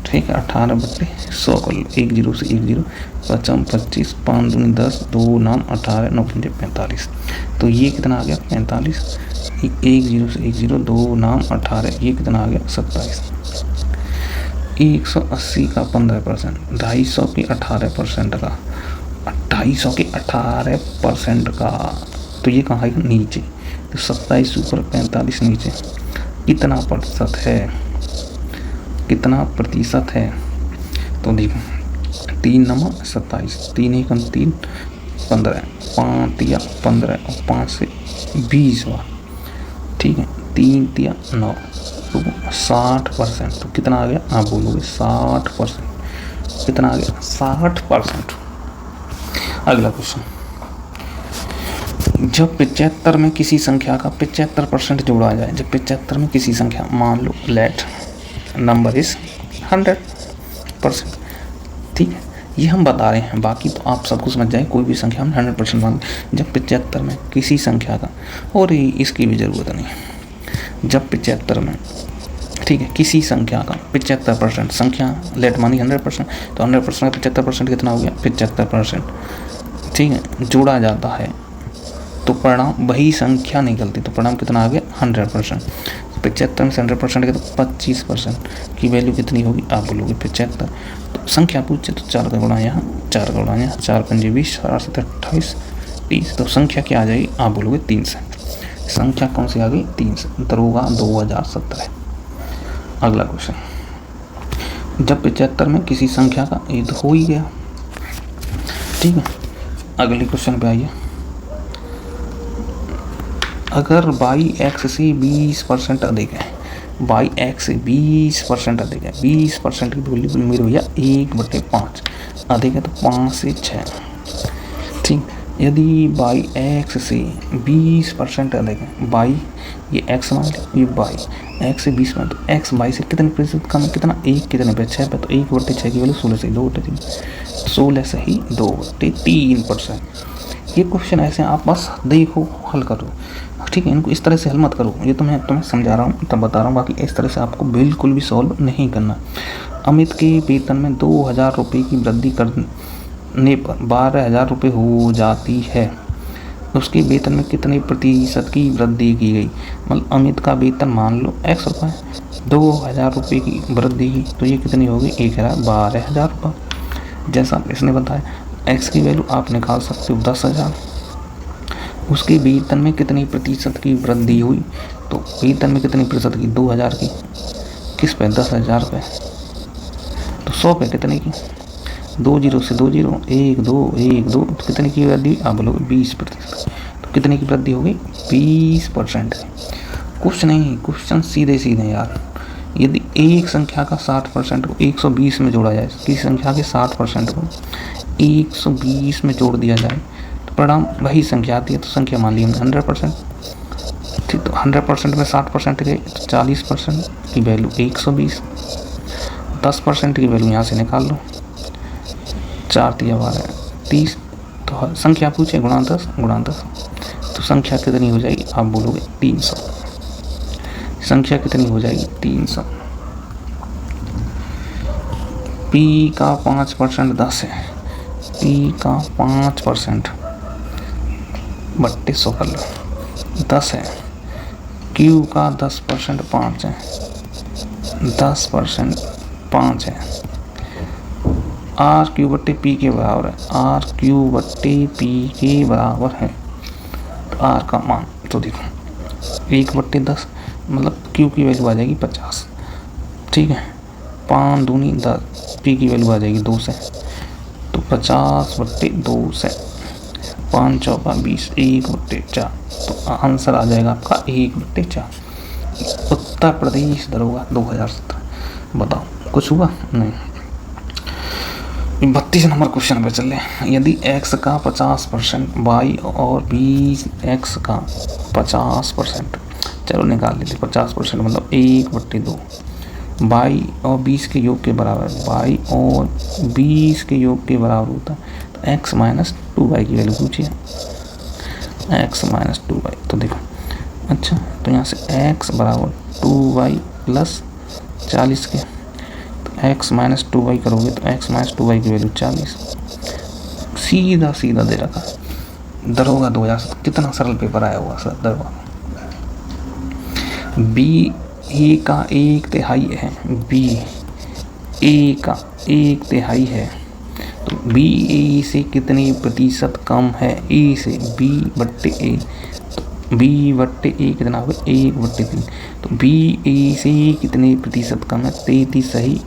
ठीक है 18/100 कर लो, 1 जीरो से 1 जीरो, 55 25 5 दूनी 10, 2 नाम 18 9 5 45, तो ये कितना आ गया 45, 1 जीरो से 1 जीरो, 2 नाम 18, ये कितना आ गया 27। 180 का 15%, 250 के 18% का, 250 के 18% का, तो ये कहाँ है नीचे, तो 27 ऊपर 45 नीचे, कितना प्रतिशत है, कितना प्रतिशत है, तो देखो 3 नंबर 27, 3 1 3 15, 5 या 15 और 5 से 20 बार, ठीक है 3 या 9, तो 60%, तो कितना आ गया आप बोलोगे 60%, कितना आ गया 60%। अगला क्वेश्चन, जब 75 में किसी संख्या का 75% जोड़ा जाए, जब 75 में किसी संख्या, मान लो लेट नंबर इज 100%, ठीक है ये हम बता रहे हैं, बाकी तो आप सबको समझ जाए, कोई भी संख्या हम 100% मान, जब 75 में किसी संख्या का, और इसकी भी ज़रूरत नहीं, जब 75 में, ठीक है किसी संख्या का 75%, संख्या लेट मानी 100%, तो 100% का 75% कितना हो गया 75%, ठीक है जोड़ा जाता है, तो परिणाम वही संख्या निकलती, तो परिणाम कितना आ गया 100%। 75 में से 100% के तो 25% की वैल्यू कितनी होगी आप बोलोगे 75, तो संख्या पूछे तो 4 का गुणा यहाँ, 4 का गुणा यहाँ, 4 पंजे 20, 4 7 28 30, तो संख्या क्या आ जाएगी आप बोलोगे 3 से, संख्या कौन सी आ गई 3 से, दरोगा 2017। अगला क्वेश्चन, जब 75 में किसी संख्या का, ये तो हो ही गया, ठीक है अगले क्वेश्चन पे आइए, अगर y(x) से 20% अधिक है, y(x) से 20% अधिक है, 20% की वैल्यू मेरे भैया 1/5 अधिक है, तो 5 से 6, ठीक। यदि y(x) से 20% अधिक है, y ये x मान लो, ये y x से 20 मान, तो x y से कितने प्रतिशत कम है, कितना 1 कितने पे 6 पे, तो 1/6 की वैल्यू 16 से 2/3, 16 से ही 2/3%। ये क्वेश्चन ऐसे आप बस देखो हल करो, ठीक है इनको इस तरह से हल मत करो, ये तुम्हें समझा रहा हूँ तब बता रहा हूँ, बाकी इस तरह से आपको बिल्कुल भी सॉल्व नहीं करना। अमित के वेतन में 2000 रुपये की वृद्धि करने पर 12,000 रुपये हो जाती है, उसके वेतन में कितने प्रतिशत की वृद्धि की गई, मतलब अमित का वेतन मान लो x रुपये, 2000 रुपये की वृद्धि की, तो ये कितनी होगी 12,000 रुपये। जैसा इसने बताया x की वैल्यू आप निकाल सकते हो 10,000, उसके वेतन में कितनी प्रतिशत की वृद्धि हुई, तो वेतन में कितनी प्रतिशत की 2000 की, किस पे 10,000 पे, तो 100 पे कितने की, 2 जीरो से 2 जीरो, 1 2 1 2, तो कितने की वृद्धि आप बोलोगे 20%, तो कितने की वृद्धि होगी 20%। कुछ नहीं, क्वेश्चन सीधे सीधे यार, यदि एक संख्या का 60% को 120 में जोड़ा जाए, किसी संख्या के 60% को 120 में जोड़ दिया जाए, तो परिणाम वही संख्या आती है, तो संख्या मान ली हमने 100%, ठीक। तो 100% में 60% गए, तो 40% की वैल्यू 120, 10% की वैल्यू यहाँ से निकाल लो, 4 3 12 30, तो संख्या पूछे गुणा 10, तो संख्या कितनी हो जाएगी आप बोलोगे 300, संख्या कितनी हो जाएगी 300। P का 5% 10 है, P का 5% 3200 कर लो 10 है, Q का 10% 5 है, 10% 5 है, R/P के बराबर है, R/P के बराबर है, तो R का मान तो देखो 1/10 मतलब Q की वैल्यू आ जाएगी 50, ठीक है 5 दूनी 10, पी की वैल्यू आ जाएगी 2 से, तो 50/2 से 5 चौका 20, 1/4, तो आंसर आ जाएगा आपका 1/4। उत्तर प्रदेश दरोगा 2017। बताओ कुछ हुआ नहीं। 32 नंबर क्वेश्चन पे चले। यदि x का 50%, y और 20x का 50%, चलो निकाल लेते, 50% मतलब 1/2, y और 20 के योग के बराबर, y और 20 के योग के बराबर होता है, तो x माइनस 2y की वैल्यू पूछिए, x माइनस 2y। तो देखो अच्छा, तो यहाँ से x बराबर 2y प्लस 40 के, x माइनस 2y करोगे तो x माइनस 2y की वैल्यू 40, सीधा सीधा दे रखा। दरोगा 2000 कितना सरल पेपर आया हुआ सर दरोगा। बी ए का 1/3 है, बी ए का 1/3 है, तो बी ए से कितने प्रतिशत कम है ए से, बी बट्टे ए, तो बी बट्टे ए कितना होगा 1/3, तो बी ए से कितने प्रतिशत कम है 33 सही।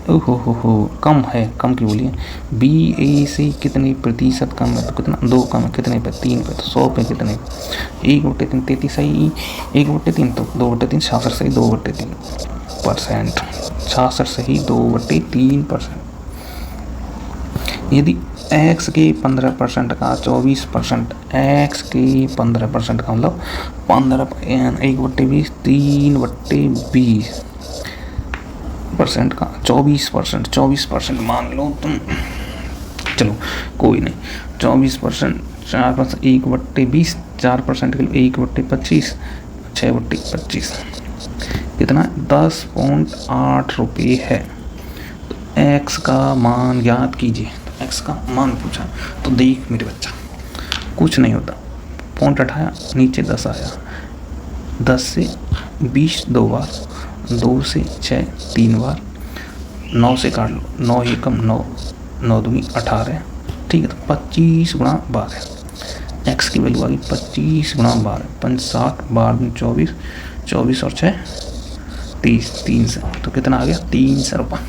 ओहो कम है, कम की बोलिए। बी ए से कितने प्रतिशत कम है, तो कितना 2 कम है, कितने पे 3 पे, तो 100 पे कितने, 1/3, 33 सही, 1/3 तो 2/3, 66 सही 2/3%, 66 सही 2/3%। यदि x के 15% का 24%, x के 15% का मतलब 1/20, 3/20% का 24% मान लो तुम, चलो कोई नहीं, 24%, 4%, 1/20, 4% के लिए 1/25, 6/25 कितना 10.8 रुपये है। तो x का मान ज्ञात कीजिए, तो x का मान पूछा, तो देख मेरे बच्चा कुछ नहीं होता, पॉइंट हटाया नीचे 10 आया, 10 से 20 2 बार, 2 से 6 3 बार, 9 से काट लो, 9 एकम 9, 9 दूनी 18, ठीक है, तो 25 गुणा 12, x की वैल्यू आ गई 25 गुणा 12, 65, 12 24, 24 और 6 30, 300, तो कितना आ गया 300 रुपये।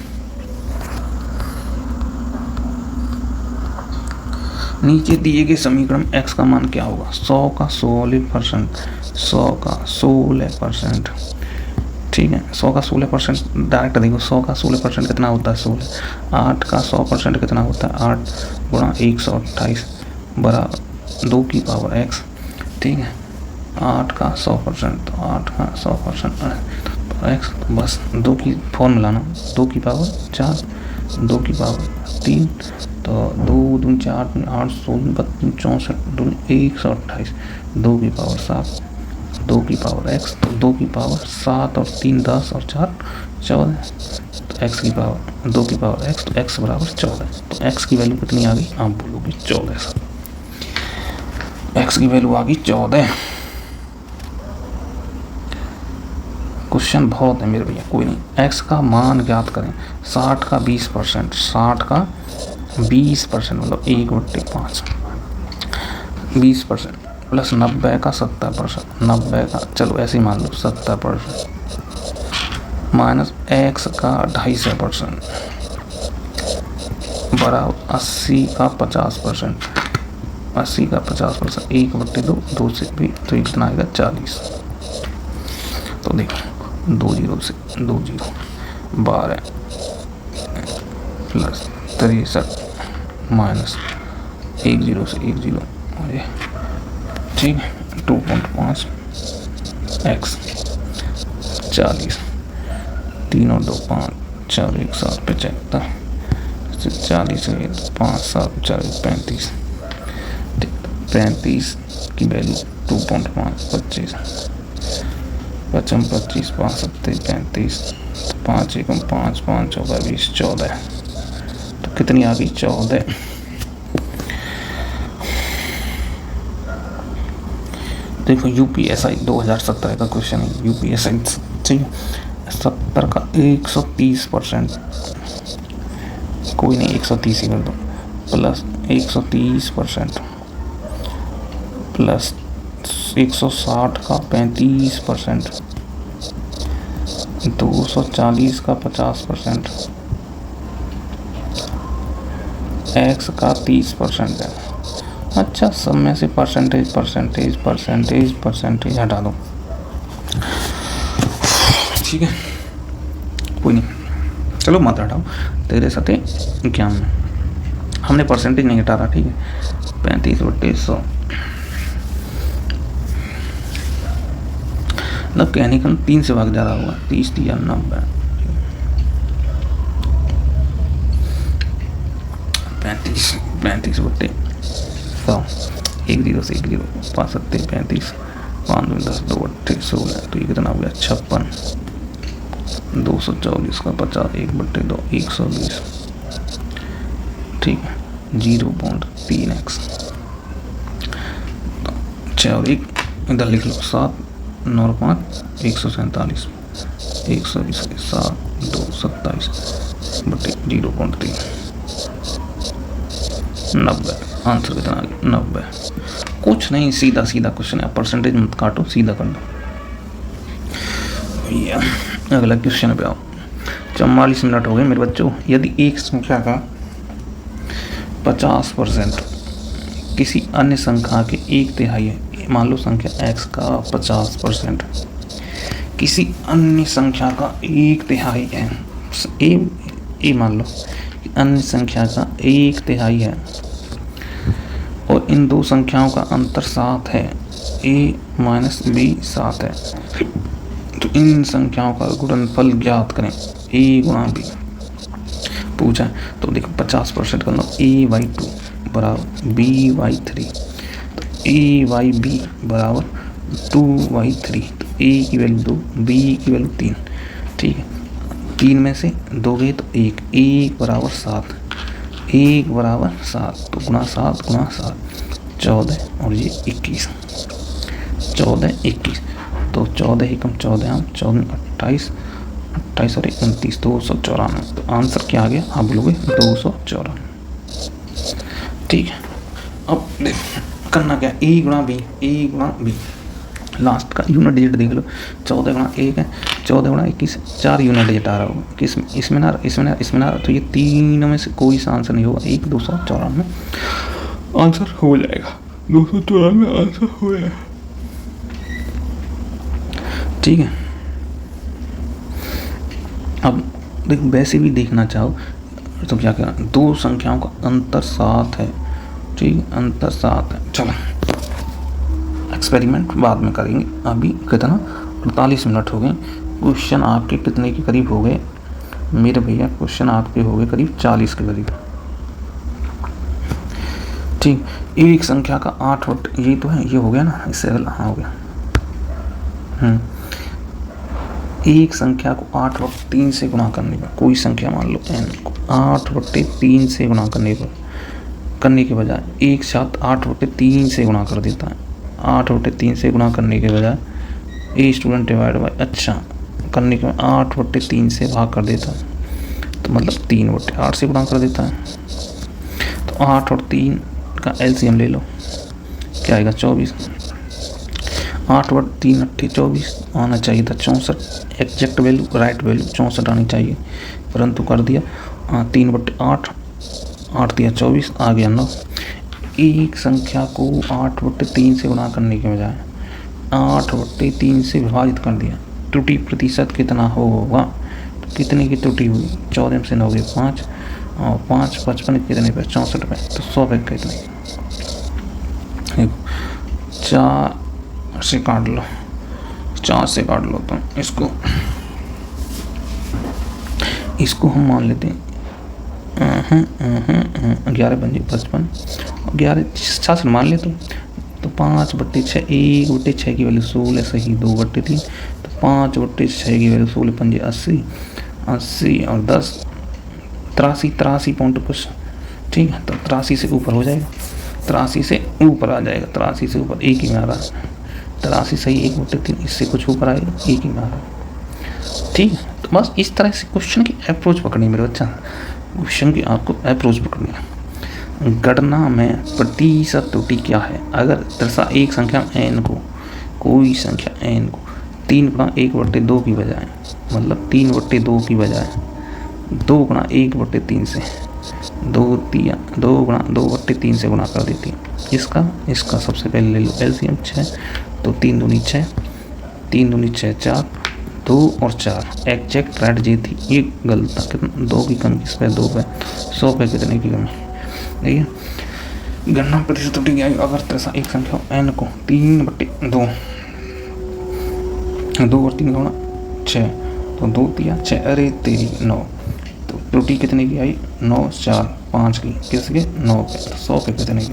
नीचे दिए गए समीकरण x का मान क्या होगा, 100 का 16%, 100 का 16%, ठीक है, 100 का 16% डायरेक्ट देखो, 100 का 16% कितना होता है 16, 8 का 100% कितना होता है 8 गुणा 128 बराबर 2 की पावर x, ठीक है, 8 का 100%, तो 8 का 100% x, बस 2 की फॉर्मूला ना, 2 की पावर 4, 2 की पावर 3, तो 2 दूनी 4 दूनी 8, 16 32 64 दूनी 128, 2 की पावर 7, 2 की पावर x, तो 2 की पावर 7 और 3 10 और 4 14, तो x की पावर 2 की पावर x, तो x बराबर 14, तो x की वैल्यू कितनी आ गई, आप बोलोगे 14 सर, x की वैल्यू आ गई 14। क्वेश्चन बहुत है मेरे भैया, कोई नहीं। x का मान ज्ञात करें, 60 का 20%, 60 का 20% मतलब 1/5, 20% प्लस 90 का 70%, 90 का चलो ऐसे ही मान लो 70%, माइनस x का 250% बराबर 80 का 50%, 80 का 50%, 1/2, 2 से भी तो इतना आएगा 40। तो देखो 2 0 से 2 0, 12 प्लस 63 माइनस 1 0 से 1 0, ठीक है, 2.5 x 40, 3 और 2 5, 4 1 7 75, 40 5 7 4 35, 35 की वैल्यू 2.5 25, 25 5 7 35, 5 1 5 5 14 20 14, तो कितनी आ गई 14। देखो यूपीएसआई 2017 का क्वेश्चन है, यूपीएसआई चाहिए 70 का 130%, कोई नहीं 130 ही कर दो, प्लस 130% प्लस 160 का 35%, 240 का 50%, x का 30% है। अच्छा, सब में से परसेंटेज परसेंटेज परसेंटेज परसेंटेज हटा दो, ठीक है, कोई नहीं, चलो मत हटाओ, तेरे साथे ज्ञान में हमने परसेंटेज नहीं हटा रहा, ठीक है। 35/100 मतलब कहने का 3 से भाग जा रहा होगा, 30 या 90, 35/100, 1 0 से 1 0, 5 7 35, 5 2 10, 2 8 16, तो ये कितना हो गया 56, 240 का 50, 1/2 120, ठीक है, 0.3x, 6 और 1 इधर लिख लो, 7 9 और 5 147, 120 के 7 2 27 बटे 0.3, 90। आंसर कितना आ गया 90। कुछ नहीं, सीधा सीधा क्वेश्चन है, परसेंटेज मत काटो, सीधा कर दो भैया। अगला क्वेश्चन पे आओ। 44 मिनट हो गए मेरे बच्चों। यदि एक संख्या का 50% किसी अन्य संख्या के 1/3 है, मान लो संख्या x का 50% किसी अन्य संख्या का 1/3 है, ए मान लो अन्य संख्या का 1/3 है और इन दो संख्याओं का अंतर 7 है, a - b 7 है, तो इन संख्याओं का गुणनफल ज्ञात करें, a गुणा b पूछा है। तो देखो 50% कर लो, a/2 बराबर b/3, तो a/b बराबर 2/3, तो a की वैल्यू 2, b की वैल्यू 3, ठीक है। 3 में से 2 गए तो 1, 1 बराबर 7, 1 बराबर 7, तो गुणा 7 गुणा 7 14 और ये 21, 14 21, तो 14 एकम 14 14 28 28 और 29 294, तो आंसर क्या आ गया आप बोलोगे 294, ठीक है। अब करना क्या, a गुणा b, लास्ट का यूनिट डिजिट देख लो, 14 गुणा 1 है, 14 गुणा 21, 4 यूनिट डिजिट आ रहा होगा, किस इसमें ना तो ये तीनों में से कोई सा आंसर नहीं होगा, 294 आंसर हो जाएगा, 294 आंसर हो जाएगा, ठीक है। अब देखो वैसे भी देखना चाहो तो क्या करना, दो संख्याओं का अंतर 7 है, ठीक है, अंतर 7 है। चलो एक्सपेरिमेंट बाद में करेंगे, अभी कितना 48 मिनट हो गए। क्वेश्चन आपके कितने के करीब हो गए मेरे भैया, क्वेश्चन आपके हो गए करीब 40 के करीब, ठीक। एक संख्या का 8 ये तो है, ये हो गया ना, इससे अगला हाँ हो गया। एक संख्या को 8/3 से गुणा करने पर, कोई संख्या मान लो n को 8/3 से गुणा करने के बजाय एक साथ 8/3 से गुणा कर देता है, 8/3 से गुणा करने के बजाय ए स्टूडेंट डिवाइड बाय, अच्छा करने के 8/3 से भाग कर देता है, तो मतलब 3/8 से गुणा कर देता है, तो 8 और 3 का एलसीएम ले लो, क्या आएगा 24, 8/3 = 24 आना चाहिए था 64, एग्जैक्ट वैल्यू राइट वैल्यू 64 आनी चाहिए, परंतु कर दिया 3/8, 8 दिया 24 आ गया 9। एक संख्या को 8/3 से गुणा करने के बजाय 8/3 से विभाजित कर दिया, त्रुटि प्रतिशत कितना होगा, तो कितने की त्रुटि हुई, 14 से 9 गए 5 और 5 55 कितने पे 64 पे, तो 100 पे कितने, 4 से काट लो, 4 से काट लो, तो इसको हम मान लेते हैं 11 5 55, 11 66 मान ले, तो 5/6, 1/6 की वैल्यू 16 सही, 2/3, तो 5/6 की वैल्यू 16 5 80 और 10 83 पॉइंट कुछ, ठीक है, तो 83 से ऊपर हो जाएगा, 83 से ऊपर आ जाएगा, 83 से ऊपर एक ही में आ रहा है, 83 सही, 1/3 इससे कुछ ऊपर आएगा, एक ही में आ रहा है, ठीक है। तो बस इस तरह से क्वेश्चन की अप्रोच पकड़नी मेरे बच्चा, क्वेश्चन की आपको अप्रोच पकड़नी है। गणना में प्रतिशत त्रुटि क्या है, अगर दर्शा एक संख्या n को, कोई संख्या n को 3/1/2 की बजाय, मतलब 3/2 की बजाय 2/1/3 से 2/2/3 से गुणा कर देती है। इसका सबसे पहले ले लो एलसीएम 6, तो 3 दूनी 6, 3 दूनी 6 4, 2 और 4 एग्जैक्ट राइट जी थी। ये गलत था, कितना 2 की कमी, इस पे 2 पे 100 पे कितने की कमी, देखिए गणना प्रतिशत त्रुटि क्या है। अगर तरसा एक संख्या n को 3/2, 2 और 3 गुणा 6, तो 2 3 6, अरे तेरी 9, तो त्रुटि कितने की आई 9 4 5 की, किसके 9 पे, तो 100 पे कितने की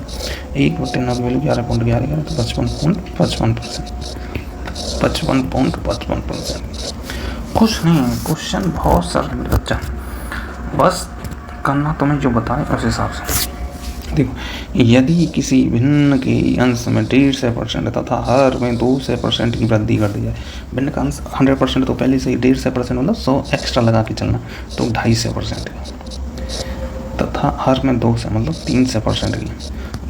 1/9 की वैल्यू 11.11, तो 55.55%। कुछ नहीं, क्वेश्चन बहुत सरल है बच्चा, बस करना तुम्हें जो बताए उस हिसाब से। देखो, यदि किसी भिन्न के अंश में 1.5% तथा हर में 2% की वृद्धि कर दी जाए, भिन्न का अंश 100% तो पहले से ही 1.5% मतलब 100 एक्स्ट्रा लगा के चलना, तो 2.5% की, तथा हर में 2 से मतलब 3% की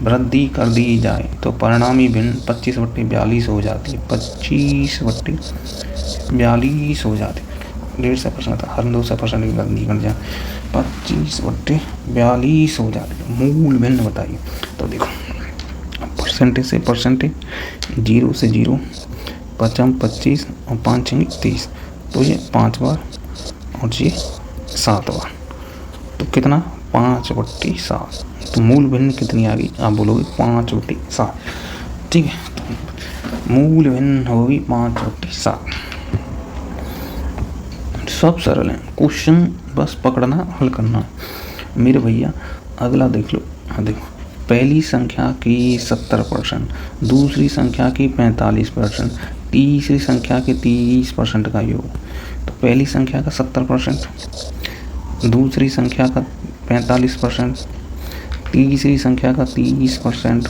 वृद्धि कर दी जाए, तो परिणामी भिन्न 25/42 हो जाती है, 25/42 हो जाती है। 1.5% हर 2% की वृद्धि कर जाए, 25/42 हो जाती है। मूल भिन्न बताइए, तो देखो परसेंटेज से परसेंटेज, 0 से 0, 25 और 5 30, तो ये 5 बार और ये 7 बार, तो कितना 5/7, तो मूल भिन्न कितनी आ गई, आप बोलोगे 5/7, ठीक है। तो मूल भिन्न होगी 5/7। सब सरल है, क्वेश्चन बस पकड़ना, हल करना। मेरे भैया अगला देख लो, हाँ देखो, पहली संख्या की 70%, दूसरी संख्या की 45%, तीसरी संख्या के 30% का योग। तो पहली संख्या का 70%, दूसरी संख्या का 45%, तीसरी संख्या का 30%,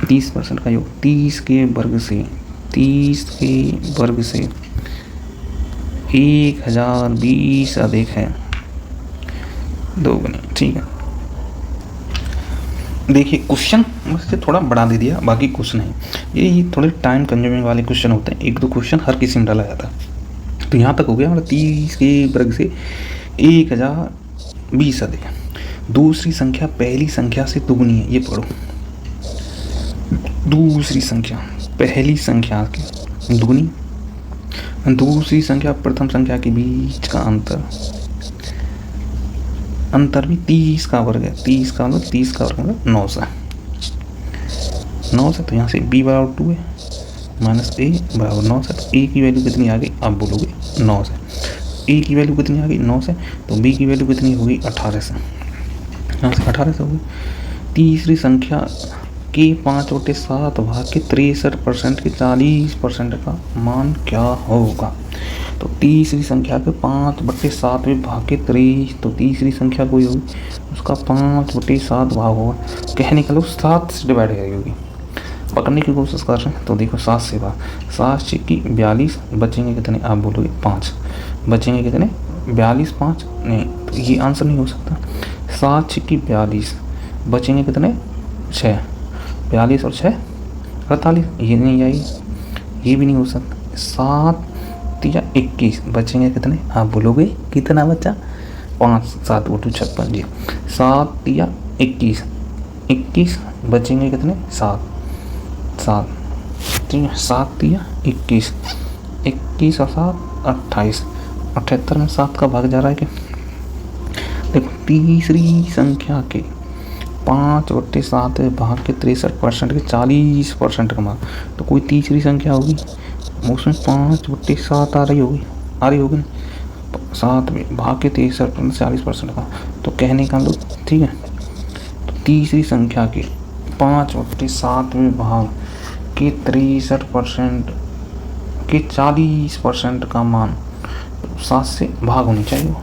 30% का योग। 30 के वर्ग से 1020 अधिक है 2 गुना, ठीक है। देखिए क्वेश्चन मुझसे थोड़ा बढ़ा दे दिया, बाकी कुछ नहीं, ये थोड़े टाइम कंज्यूमिंग वाले क्वेश्चन होते हैं, 1-2 क्वेश्चन हर किसी में डाला जाता है। तो यहाँ तक हो गया हमारा 30 के वर्ग से 1020 अधिक है। दूसरी संख्या पहली संख्या से दुगनी है, ये पढ़ो। दूसरी संख्या पहली संख्या की दुगनी, दूसरी संख्या प्रथम संख्या के बीच का अंतर भी 30 का वर्ग है। 30 का वर्ग मतलब 9 से, तो यहाँ से b बराबर 2 है, माइनस a बराबर 9 से, तो a की वैल्यू कितनी आ गई, आप बोलोगे 9 से। a की वैल्यू कितनी आ गई 9 से, तो b की वैल्यू कितनी होगी 18 से, यहाँ से 18 से होगी। तीसरी संख्या के 5/7 भाग के 63% के 40% का मान क्या होगा। तो तीसरी संख्या के 5/7 में भाग के 3, तो तीसरी संख्या कोई होगी, उसका 5/7 भाग होगा, कहने का लोग 7 से डिवाइड करेगी, पकड़ने की कोशिश कर रहे हैं। तो देखो 7 से भाग, 7 की 42, बचेंगे कितने, आप बोलोगे 5, बचेंगे कितने 42, 5 नहीं, तो ये आंसर नहीं हो सकता। 7 की 42, बचेंगे कितने 6, 42 और 6 48, ये नहीं आई, ये भी नहीं हो सकता। 7 या 21, बचेंगे कितने, आप बोलोगे कितना बचा 5, 7 × 2 = 56 जी। 7 या 21, 21 बचेंगे कितने 7, ठीक है। 7 या 21, 21 और 7 28, 78 में 7 का भाग जा रहा है क्या। देखो तीसरी संख्या के 5/7 भाग के 63% के 40% का मान, तो कोई तीसरी संख्या होगी उसमें 5/7 आ रही होगी ना, 7 में भाग के 63% 40% का, तो कहने का लोग, ठीक है। तो तीसरी संख्या के 5/7 में भाग के 63% के 40% का मान, तो 7 से भाग होनी चाहिए वो,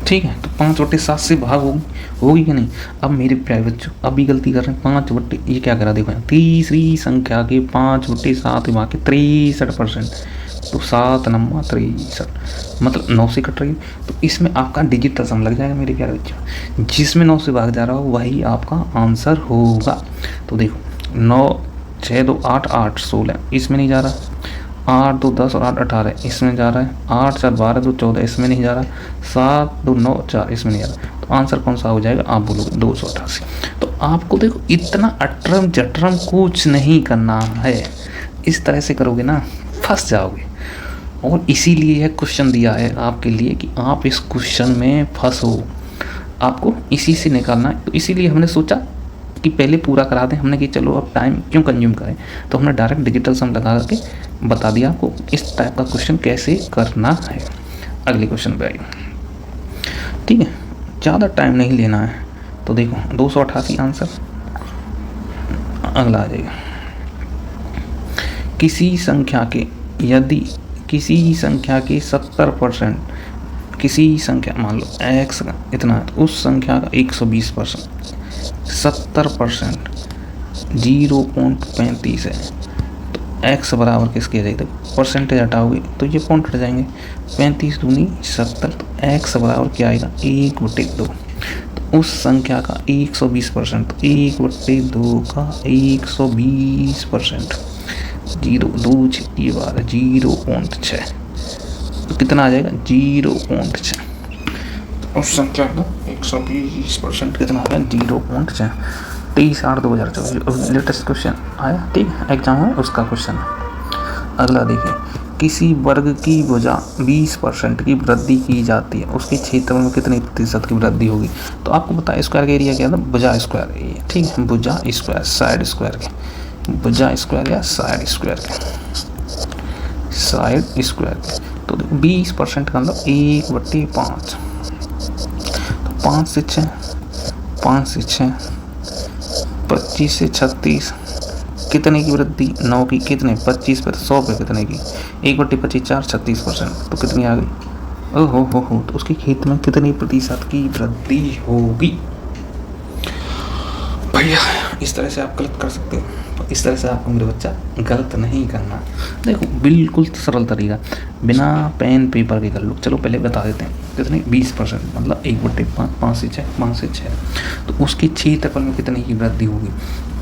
ठीक है। तो 5/7 से भाग होगी कि नहीं। अब मेरे प्यारे बच्चों अभी गलती कर रहे हैं, 5 ये क्या करा देखो, तीसरी संख्या के 5/7 भाग के 63%, तो 7 नंबर 63, मतलब 9 से कट रही है, तो इसमें आपका डिजिट दशम लग जाएगा मेरे प्यारे बच्चों, जिसमें 9 से भाग जा रहा हो वही आपका आंसर होगा। तो देखो 9 6 2 8 8 16 इसमें नहीं जा रहा, 8 2 10 और 8 18 इसमें जा रहा है, 8 4 12 2 14 इसमें नहीं जा रहा, 7 2 9 4 इसमें नहीं जा रहा। तो आंसर कौन सा हो जाएगा, आप बोलोगे 288। तो आपको देखो इतना अटरम जटरम कुछ नहीं करना है, इस तरह से करोगे ना फंस जाओगे। और इसीलिए यह क्वेश्चन दिया है आपके लिए कि आप इस क्वेश्चन में फंसो, आपको इसी से निकालना है। तो इसीलिए हमने सोचा कि पहले पूरा करा दें, हमने कि चलो अब टाइम क्यों कंज्यूम करें, तो हमने डायरेक्ट डिजिटल सम लगा करके बता दिया आपको इस टाइप का क्वेश्चन कैसे करना है। अगले क्वेश्चन पे आइए, ठीक है, ज़्यादा टाइम नहीं लेना है। तो देखो 288 आंसर। अगला आ जाएगा, किसी संख्या के यदि किसी संख्या के 70%, किसी संख्या मान लो x का इतना है, तो उस संख्या का 120%, 70% 0.35 है, तो x बराबर किसके आ जाएगा, परसेंटेज हटाओगे तो ये पॉइंट हट जाएंगे, 35 दूनी 70, तो x बराबर क्या आएगा 1/2। तो उस संख्या का 120%, तो 1/2 का 120%, 0.6 तो कितना आ जाएगा 0.6। उस संख्या का 120% कितना आ गया 0.6। 23/8/2024 लेटेस्ट क्वेश्चन आया, ठीक है, एग्जाम है उसका क्वेश्चन। अगला देखिए, किसी वर्ग की भुजा 20% की वृद्धि की जाती है, उसके क्षेत्रफल में कितने प्रतिशत की वृद्धि होगी। तो आपको पता है स्क्वायर का एरिया क्या था, भुजा स्क्वायर एरिया, ठीक है, भुजा स्क्वायर साइड स्क्वायर के, भुजा स्क्वायर या साइड स्क्वायर के, साइड स्क्वायर के। तो 20% का मतलब 1/5, तो 5 से 6, 5 से 6, 25 से 36 कितने की वृद्धि, 9 की, कितने 25 पे, 100 पे कितने की, 1/25 4 36%, तो कितनी आ गई, ओहो हो, तो उसके खेत में कितनी प्रतिशत की वृद्धि होगी। भैया इस तरह से आप गलत कर सकते हो, इस तरह से आपको मेरे बच्चा गलत नहीं करना। देखो बिल्कुल सरल तरीका, बिना पेन पेपर के कर लो। चलो पहले बता देते हैं कितने, 20% मतलब 1/5, 5 से 6, 5 से 6, तो उसके क्षेत्रफल में कितने की वृद्धि होगी।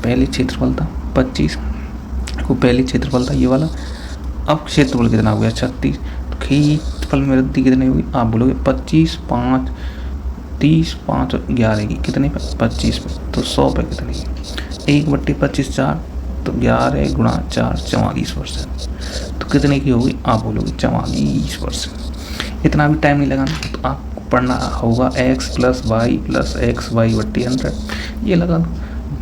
पहले क्षेत्रफल था 25, वो पहले क्षेत्रफल था ये वाला, अब क्षेत्रफल कितना हो गया 36, तो क्षेत्रफल में वृद्धि कितनी होगी, आप बोलोगे 25, 5, 30, 5 और 11 की कितने पे, 25 पे, तो 100 पे कितने की, 1/25 4, तो 11 गुणा 4 44%, तो कितने की होगी, आप बोलोगे 44%। इतना भी टाइम नहीं लगाना, तो आपको पढ़ना होगा x + y + xy/100, ये लगा दो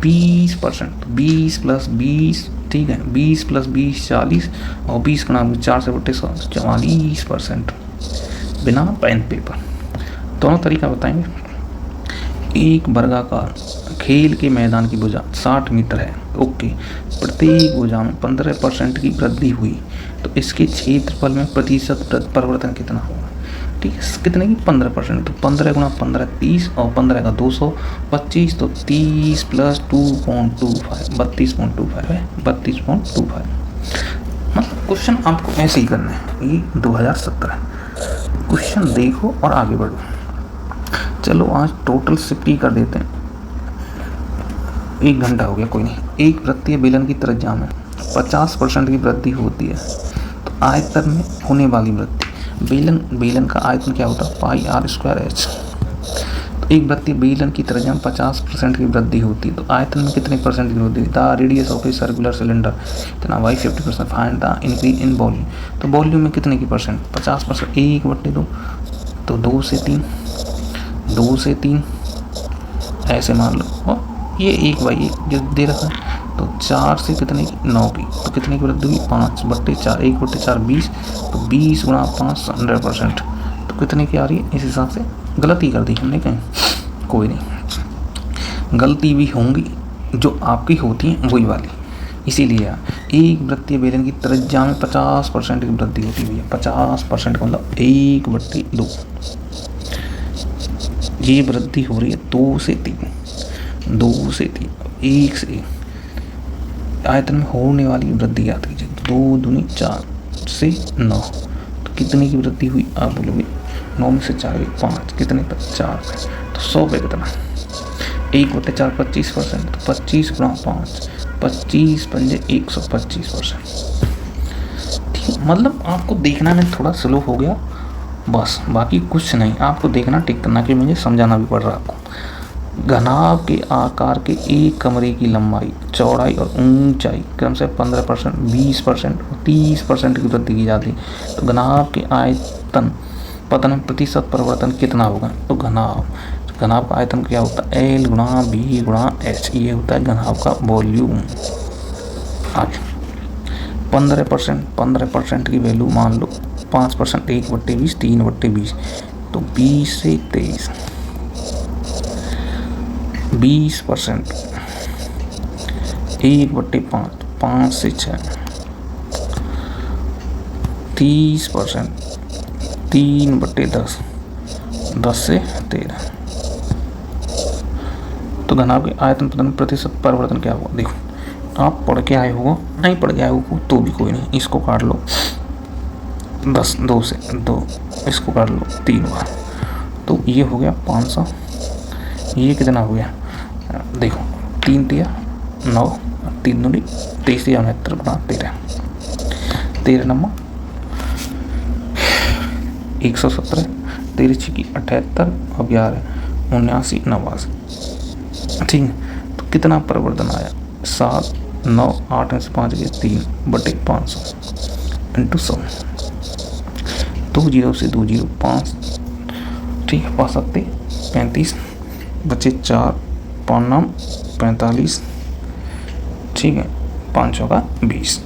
20%, तो 20 + 20, ठीक है, 20 + 20 40, और 20 गुणा 4 से 100 44%, बिना पेन पेपर। दोनों तरीका बताएंगे। एक वर्गाकार खेल के मैदान की भुजा 60 मीटर है, ओके, प्रत्येक भुजा में 15% की वृद्धि हुई, तो इसके क्षेत्रफल में प्रतिशत परिवर्तन कितना होगा, ठीक है, कितने की 15%, तो 15 गुणा 15 30, और 15 का 225, तो 30 + 2.25 32.25 है, 32.25। मतलब क्वेश्चन आपको ऐसे ही करना है, ये 2017 क्वेश्चन देखो और आगे बढ़ो। चलो आज टोटल शिफ्टी कर देते हैं, 1 घंटा हो गया, कोई नहीं। एक वृत्तीय बेलन की त्रिज्या में 50% की वृद्धि होती है, तो आयतन में होने वाली वृद्धि, बेलन का आयतन क्या होता है, πr²h। तो एक वृत्तीय बेलन की त्रिज्या में 50% की वृद्धि होती है, तो आयतन में कितने परसेंट की वृद्धि, the radius of a circular cylinder इतना y 50%, find the increase in volume. तो वॉल्यूम में कितने की परसेंट, 50%, 1/2, तो 2 से 3, 2 से 3 ऐसे मान लो, और ये 1/1 जो दे रखा है, तो 4 से कितने की, 9 की, तो कितने की वृद्धि हुई 5/4, 1/4 20, तो 20 गुणा 5 100%, तो कितने की आ रही है। इस हिसाब से गलती कर दी हमने कहीं, कोई नहीं, गलती भी होंगी जो आपकी होती हैं वही वाली, इसीलिए एक वृत्तीय बेलन की त्रिज्या में 50% की वृद्धि होती है, 50% का मतलब 1/2, ये वृद्धि हो रही है 2 से 3, 2 से 3, 1 से 1, आयतन में होने वाली वृद्धि आती है 2 दूनी 4 से 9, तो कितने की वृद्धि हुई, आप बोलोगे 9 में से 4 5, कितने पर 4 पे, तो 100 पे कितना, 1/4 25%, तो 25 गुणा 5, 25 पंजे 125%। ठीक, मतलब आपको देखना में थोड़ा स्लो हो गया बस, बाकी कुछ नहीं। आपको देखना टिक करना कि मुझे समझाना भी पड़ रहा है आपको। घनाभ के आकार के एक कमरे की लंबाई, चौड़ाई और ऊंचाई क्रम से 15%, 20% और 30% की वृद्धि की जाती है। तो घनाभ के आयतन पतन में प्रतिशत परिवर्तन कितना होगा? तो घनाभ का आयतन क्या होता है? L गुणा B गुणा H, ये होता है घनाभ का वॉल्यूम। आगे 15% की वैल्यू मान लो 5%, 1/20, 3/20, तो 20 से 23, 20%, 1/5, 5 से 6, 30%, 3/10, 10 से 13। तो घनाभ के आयतन पतन प्रतिशत परिवर्तन क्या होगा? देखो आप पढ़ के आए हो, नहीं पढ़ के आए हो तो भी कोई नहीं, इसको काट लो 10, 2 से 2, इसको काट लो 3 बार, तो ये हो गया 500। ये कितना हो गया? देखो 3 तिया 9, 3 दूनी 23, 69 बना 13, 13 नंबर 117, 13 छिकी 78 और 11 79, 89। ठीक है, तो कितना परिवर्तन आया? 7, 9, 8 में से 5 गए 3/500 इंटू 100, 2 जीरो से 2 जीरो 5, ठीक है 5 7 35, बचे 4, 5 9 45, ठीक है 5 चौका 20,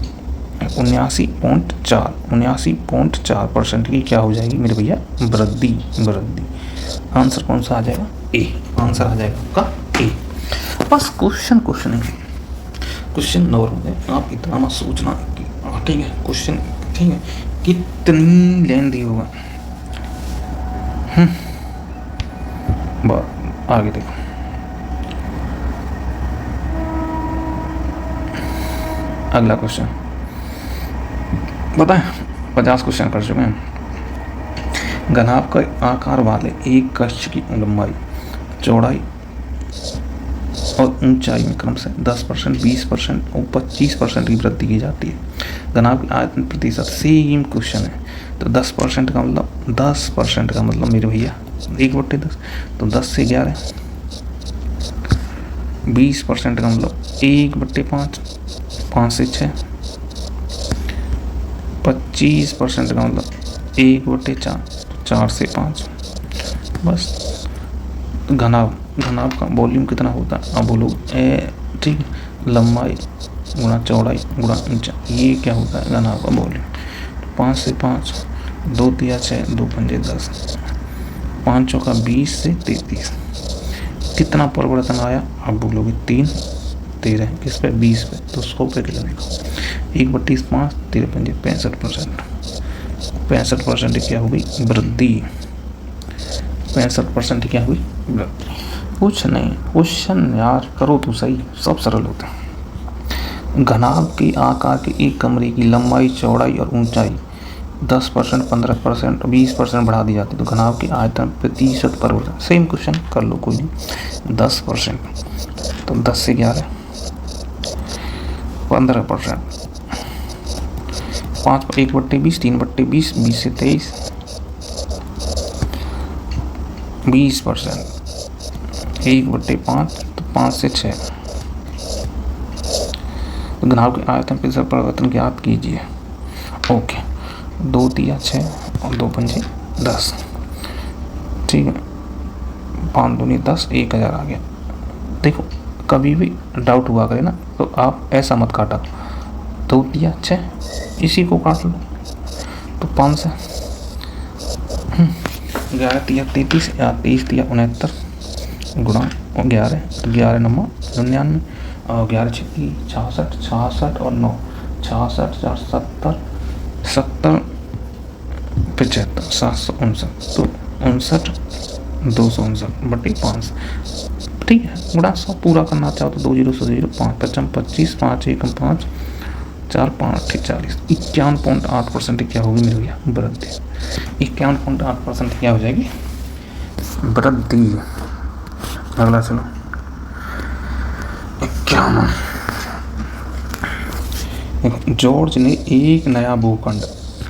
79.4% की क्या हो जाएगी मेरे भैया? वृद्धि। आंसर कौन सा आ जाएगा? ए। आंसर आ जाएगा आपका ए। बस क्वेश्चन नहीं, क्वेश्चन नॉर्मल है, आप इतना मत सोचना कि ठीक है क्वेश्चन, ठीक है कितनी लेंथी होगा। आगे देखो, अगला क्वेश्चन पता है 50 क्वेश्चन कर चुके हैं। घनाभ का आकार वाले एक कक्ष की लंबाई, चौड़ाई और ऊंचाई में क्रम से 10%, 20% और 25% की वृद्धि की जाती है। घनाभ की आयतन प्रतिशत सेम क्वेश्चन है, तो 10% का मतलब 10% का मतलब मेरे भैया 1/10, तो 10 से 11, 20% का मतलब 1/5, 5 से 6, 25% का मतलब 1/4, 4 से 5। बस घनाभ का वॉल्यूम कितना होता है? अब बोलो ठीक है, लंबाई गुणा चौड़ाई गुणा ऊंचाई, ये क्या होता है घनाभ का वॉल्यूम? 5 से 5, 2 तिया 6, 2 पंजे 10, 5 चौका 20 से 33। कितना परिवर्तन आया? अब बोलोगे 3, 13 किस पे? 20 पे, तो 100 पे किलोमीटर। 1/5, 13 पंजे 65%, 65% क्या हो गई? वृद्धि। 65% क्या हुई? वृद्धि। कुछ नहीं, क्वेश्चन यार करो तो सही, सब सरल होते हैं। घनाभ के आकार के एक कमरे की लंबाई, चौड़ाई और ऊंचाई 10%, 15%, 20% बढ़ा दी जाती है। तो घनाभ के आयतन प्रतिशत परिवर्तन, सेम क्वेश्चन कर लो कोई नहीं। 10%, तो 10 से 11, 15%, 5 1/20, 3/20, 20 से 23, 20%, 1/5, तो 5 से 6। तो घनाभ के आयतन प्रतिशत परिवर्तन ज्ञात कीजिए। ओके, 2 तिया 6 और 2 पंजे 10, ठीक है 5 दूनी 10, 1000 आ गया। देखो कभी भी डाउट हुआ करे ना तो आप ऐसा मत काटा, 2 तिया 6, इसी को काट लो, तो 5 से 11 तिया 33 या 23 तिया 69 गुणा 11, तो 11 नंबर 99 और 11 छिकी 66, 66 और 9, 66, 70, 70, 75, 759, तो 59, 259/500। ठीक है, गुणा 100 पूरा करना चाहो तो 2 जीरो से 0, 5 55, 25, 5 1 5, 4 5 40, 51.8% क्या होगी मेरे भैया? वृद्धि। 51.8% क्या हो जाएगी? वृद्धि। अगला सुनो, जॉर्ज ने एक नया भूखंड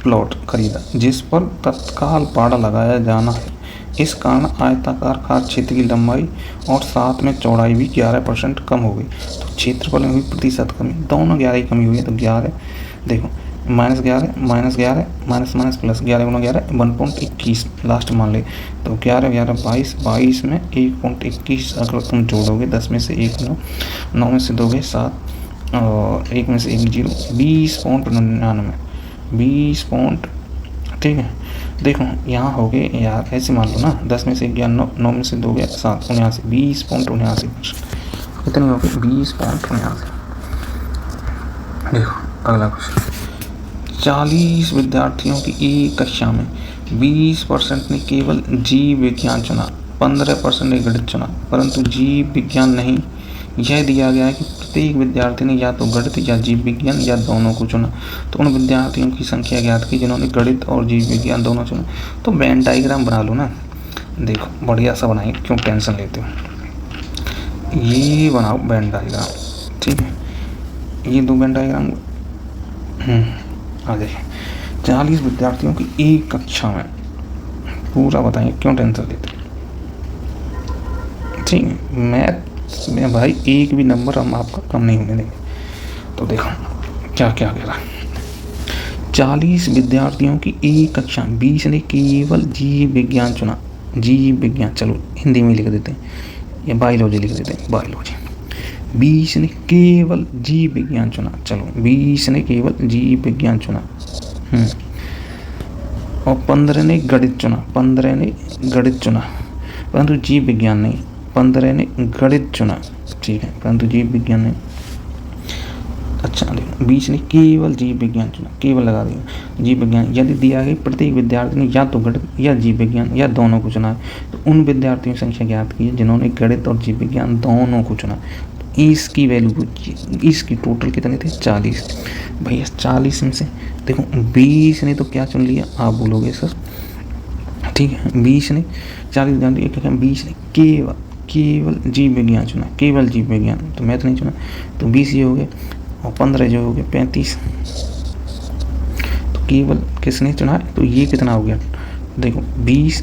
प्लॉट खरीदा जिस पर तत्काल पाड़ा लगाया जाना है। इस कारण आयताकार खास क्षेत्र की लंबाई और साथ में चौड़ाई भी 11% कम हो गई। तो क्षेत्रफल में भी प्रतिशत कमी, दोनों 11 की कमी हुई है। तो 11 देखो -11 -11 माइनस प्लस 11 गुना 11 1.21 लास्ट मान ले। तो 11 11 22 22 में 1.21 अगर तुम जोड़ोगे 10 में से 1 9 में से 2 गए 7 और 1 में से 1 0 20.99 20 ठीक है। देखो यहाँ हो गए यार, ऐसे मान लो ना 10 में से 1 गया 9 में से 2 गया 7 79 20.79 कितनी हो गई 20.79। देखो अगला क्वेश्चन, 40 विद्यार्थियों की एक कक्षा में 20% ने केवल जीव विज्ञान चुना, 15% ने गणित चुना, परंतु जीव विज्ञान नहीं। यह दिया गया है कि प्रत्येक विद्यार्थी ने या तो गणित या जीव विज्ञान या दोनों को चुना। तो उन विद्यार्थियों की संख्या ज्ञात की जिन्होंने गणित और जीव विज्ञान दोनों चुना। तो वेन डायग्राम बना लो ना, देखो बढ़िया सा बनाएंगे, क्यों टेंशन लेते हो। ये बनाओ वेन डायग्राम, ठीक है। ये दो वेन डायग्राम आ जाइए। 40 विद्यार्थियों की एक कक्षा में, पूरा बताएंगे, क्यों टेंशन लेते हो, ठीक है। मैथ में भाई एक भी नंबर हम आपका कम नहीं होने देंगे। तो देखो क्या क्या कह रहा है, 40 विद्यार्थियों की एक कक्षा, 20 ने केवल जीव विज्ञान चुना। जीव विज्ञान चलो हिंदी में लिख देते हैं या बायोलॉजी लिख देते हैं, बायोलॉजी। 20 ने केवल जीव विज्ञान चुना, चलो 20 ने केवल जीव विज्ञान चुना। और 15 ने गणित चुना, 15 ने गणित चुना, परंतु जीव विज्ञान नहीं। 15 ने गणित चुना, ठीक है, परंतु जीव विज्ञान नहीं। अच्छा देखो 20 ने केवल जीव विज्ञान चुना, केवल लगा दिया जीव विज्ञान। यदि दिया गया प्रत्येक विद्यार्थी ने या तो गणित या जीव विज्ञान या दोनों को चुना है, तो उन विद्यार्थियों की संख्या ज्ञात की है जिन्होंने गणित और जीव विज्ञान दोनों को चुना। तो इसकी वैल्यू, इसकी टोटल कितने थे 40। भैया 40 में से देखो 20 ने तो क्या चुन लिया, आप बोलोगे सर, ठीक है। 20 ने 40 जान दिया, क्या 20 ने केवल जीव विज्ञान चुना, केवल जीव विज्ञान, तो मैथ नहीं चुना। तो 20 ये हो गए और 15 जो हो गए 35। तो केवल किसने चुना है, तो ये कितना हो गया, देखो 20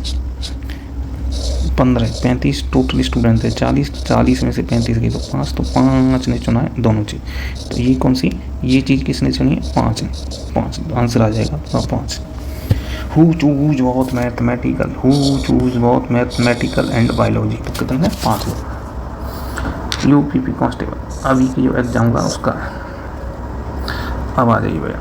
15 35 टोटल स्टूडेंट थे 40 में से 35 गई तो 5, तो 5 ने चुना है दोनों चीज़। तो ये कौन सी, ये चीज़ किसने चुनी है, 5 ने, 5 आंसर आ जाएगा 5। हु चूज बहुत मैथमेटिकल, हु चूज बहुत मैथमेटिकल एंड बायोलॉजी, तो कितने हैं 5 लोग। यूपीपी कांस्टेबल अभी की जो एग्जाम का उसका है, अब आ जाइए भैया।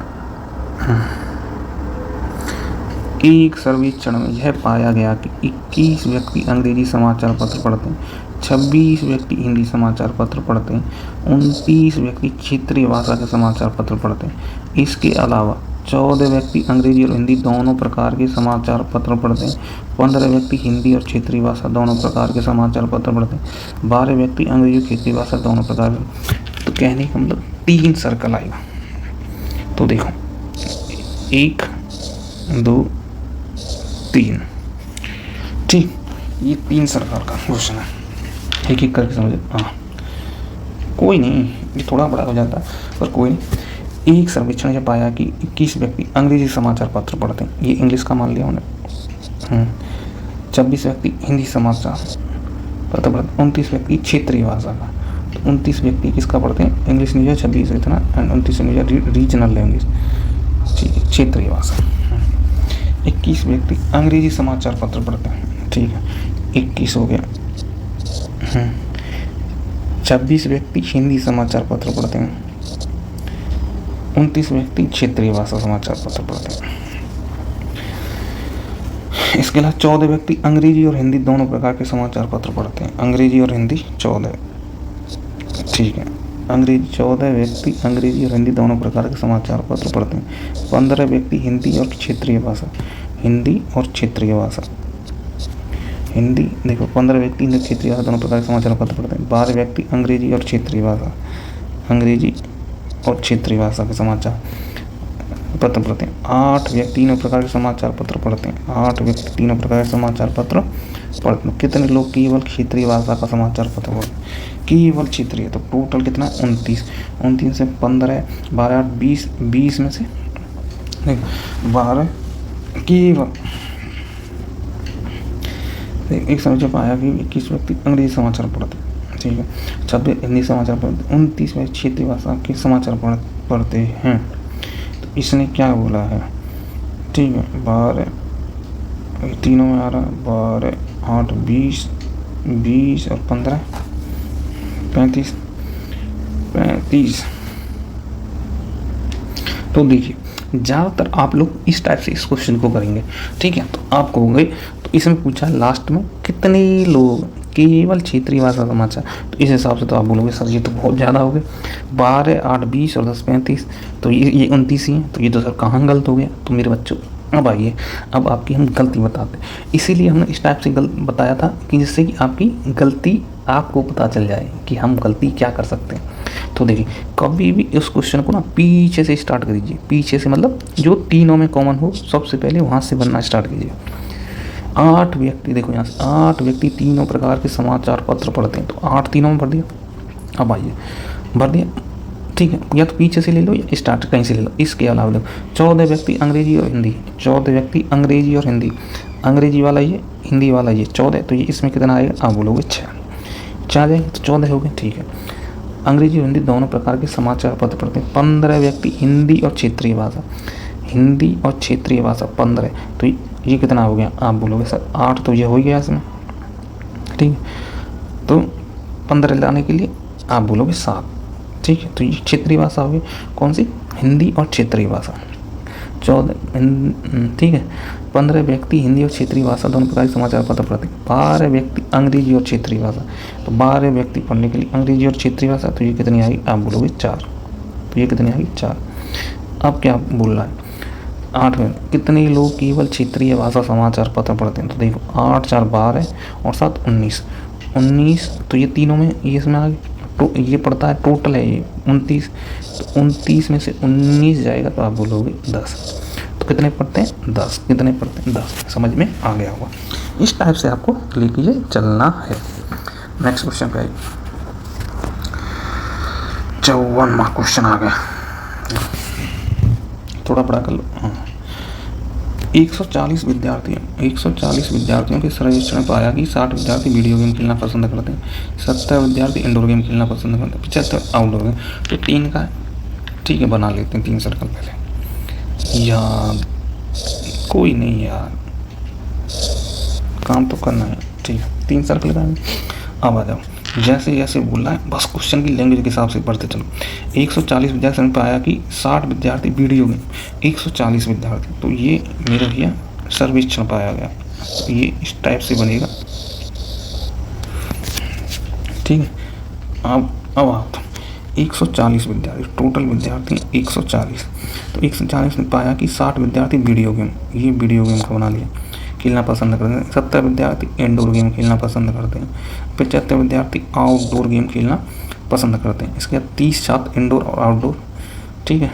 एक सर्वेक्षण में यह पाया गया कि 21 व्यक्ति अंग्रेजी समाचार पत्र पढ़ते हैं, 26 व्यक्ति हिंदी समाचार पत्र पढ़ते हैं, 29 व्यक्ति क्षेत्रीय भाषा के समाचार पत्र पढ़ते हैं। इसके अलावा 14 व्यक्ति अंग्रेजी और हिंदी दोनों प्रकार के समाचार पत्र पढ़ते हैं, 15 व्यक्ति हिंदी और क्षेत्रीय भाषा दोनों प्रकार के समाचार पत्र पढ़ते हैं, 12 व्यक्ति अंग्रेजी और क्षेत्रीय भाषा दोनों प्रकार के। तो कहने का मतलब 3 सर्कल आएगा। तो देखो 1 2 3, ठीक, ये 3 सर्कल का क्वेश्चन है, एक एक करके समझे। हाँ कोई नहीं, ये थोड़ा बड़ा हो जाता है पर कोई नहीं। एक सर्वेक्षण ने पाया कि 21 व्यक्ति अंग्रेजी समाचार पत्र पढ़ते हैं, ये इंग्लिश का मान लिया उन्होंने। 26 व्यक्ति हिंदी समाचार पत्र पढ़ते, 29 व्यक्ति क्षेत्रीय भाषा का। तो 29 व्यक्ति किसका पढ़ते हैं, इंग्लिश न्यूज 26 इतना एंड 29 न्यूज रीजनल लैंग्वेज, ठीक है, क्षेत्रीय भाषा। 21 व्यक्ति अंग्रेजी समाचार पत्र पढ़ते हैं, ठीक है, 21 हो गया। 26 व्यक्ति हिंदी समाचार पत्र पढ़ते हैं, 29 व्यक्ति क्षेत्रीय भाषा समाचार पत्र पढ़ते हैं। इसके अलावा 14 व्यक्ति अंग्रेजी और हिंदी दोनों प्रकार के समाचार पत्र पढ़ते हैं, अंग्रेजी और हिंदी 14, ठीक है, अंग्रेजी 14 व्यक्ति अंग्रेजी और हिंदी दोनों प्रकार के समाचार पत्र पढ़ते हैं, 15 व्यक्ति हिंदी और क्षेत्रीय भाषा, हिंदी और क्षेत्रीय भाषा, हिंदी देखो 15 व्यक्ति हिंदी क्षेत्रीय भाषा दोनों प्रकार के समाचार पत्र पढ़ते हैं, 12 व्यक्ति अंग्रेजी और क्षेत्रीय भाषा, अंग्रेजी और क्षेत्रीय भाषा के समाचार पत्र पढ़ते हैं, 8 व्यक्ति तीनों प्रकार के समाचार पत्र पढ़ते हैं, 8 व्यक्ति तीनों प्रकार के समाचार पत्र पढ़ते हैं। कितने लोग केवल क्षेत्रीय भाषा का समाचार पत्र पढ़ते हैं? केवल क्षेत्रीय, तो टोटल कितना? 29। 29 से 15, 12, 8, 20, 20 में से 12 केवल एक समय जब आया कि 21 व्यक्ति अंग्रेजी समाचार पढ़ते, ठीक है, 26 हिंदी समाचार पढ़ते, 29 में क्षेत्रीय भाषा के समाचार पढ़ते हैं। तो इसने क्या बोला है, ठीक है, 12 तीनों में आ रहा, 12, 8, 20, 20 और 15, 35। तो देखिए ज़्यादातर आप लोग इस टाइप से इस क्वेश्चन को करेंगे, ठीक है। तो आप कहोगे, तो इसमें पूछा लास्ट में कितने लोग केवल क्षेत्रीय भाषा समाचार, तो इस हिसाब से तो आप बोलोगे सर ये तो बहुत ज़्यादा हो गए, 12, 8, 20 और 10, 35, तो ये 29 ही हैं। तो ये तो सर कहाँ गलत हो गया? तो मेरे बच्चों अब आइए, अब आपकी हम गलती बताते हैं। इसीलिए हमने इस टाइप से बताया था कि जिससे कि आपकी गलती आपको पता चल जाए कि हम गलती क्या कर सकते हैं। तो देखिए कभी भी इस क्वेश्चन को ना पीछे से स्टार्ट करिए, पीछे से मतलब जो तीनों में कॉमन हो सबसे पहले वहाँ से बनना स्टार्ट कीजिए। 8 व्यक्ति, देखो यहाँ से 8 व्यक्ति तीनों प्रकार के समाचार पत्र पढ़ते हैं, तो 8 तीनों में भर दिया। अब आइए भर दिया, ठीक है, या तो पीछे से ले लो या स्टार्ट कहीं से ले लो। इसके अलावा देखो 14 व्यक्ति अंग्रेजी और हिंदी, 14 व्यक्ति अंग्रेजी और हिंदी, अंग्रेजी वाला ये, हिंदी वाला ये 14, तो ये इसमें कितना आएगा? आप बोलोगे 6 जाएंगे, तो 14 हो गए, ठीक है। अंग्रेजी और हिंदी दोनों प्रकार के समाचार पत्र पढ़ते हैं। 15 व्यक्ति हिंदी और क्षेत्रीय भाषा, हिंदी और क्षेत्रीय भाषा 15, तो ये कितना हो गया? आप बोलोगे सर 8, तो ये हो गया इसमें, ठीक है। तो 15 लाने के लिए आप बोलोगे 7, ठीक है। तो ये क्षेत्रीय भाषा होगी, कौन सी? हिंदी और क्षेत्रीय भाषा। 14, ठीक है। 15 व्यक्ति हिंदी और क्षेत्रीय भाषा दोनों प्रकार के समाचार पत्र पढ़ते हैं। 12 व्यक्ति अंग्रेजी और क्षेत्रीय भाषा, तो 12 व्यक्ति पढ़ने के लिए अंग्रेजी और क्षेत्रीय भाषा, तो ये कितनी आएगी? आप बोलोगे 4, तो ये कितनी आएगी? 4। अब क्या बोल रहा है? 8 में कितने लोग केवल क्षेत्रीय भाषा समाचार पत्र पढ़ते हैं? तो देखो 8, 4, 12 और 7, 19, तो ये तीनों में ये इसमें आ गए। तो ये पड़ता है, टोटल है ये 29, तो 29 में से 19 जाएगा, तो आप बोलोगे 10। तो कितने पढ़ते हैं? 10। कितने पढ़ते हैं? 10। समझ में आ गया होगा। इस टाइप से आपको लेके चलना है। नेक्स्ट क्वेश्चन पे आइए, 54वां क्वेश्चन आ गया, थोड़ा बड़ा कर लो। 140 विद्यार्थियों के सर्वेक्षण में पाया कि 60 विद्यार्थी वीडियो गेम खेलना पसंद करते हैं, 70 विद्यार्थी इंडोर गेम खेलना पसंद करते हैं, 75 आउटडोर गेम। तो 3 का, ठीक है, बना लेते हैं 3 सर्कल पहले। यार कोई नहीं यार, काम तो करना है, ठीक है, 3 सर्कल का। अब आ जाओ, जैसे जैसे बोल रहा है बस क्वेश्चन की लैंग्वेज के हिसाब से पढ़ते चलो। 140 विद्यार्थी ने पाया कि 60 विद्यार्थी वीडियो गेम, 140 विद्यार्थी, तो ये मेरा भैया सर्वेक्षण पाया गया, तो ये इस टाइप से बनेगा, ठीक है। अब आप 140 विद्यार्थी, टोटल विद्यार्थी 140, तो 140 ने पाया कि 60 विद्यार्थी वीडियो गेम, ये वीडियो गेम का बना लिया, खेलना पसंद करते हैं। 70 विद्यार्थी इंडोर गेम खेलना पसंद करते हैं। 75 विद्यार्थी आउटडोर गेम खेलना पसंद करते हैं। इसके बाद 30 छात्र इंडोर और आउटडोर, ठीक है,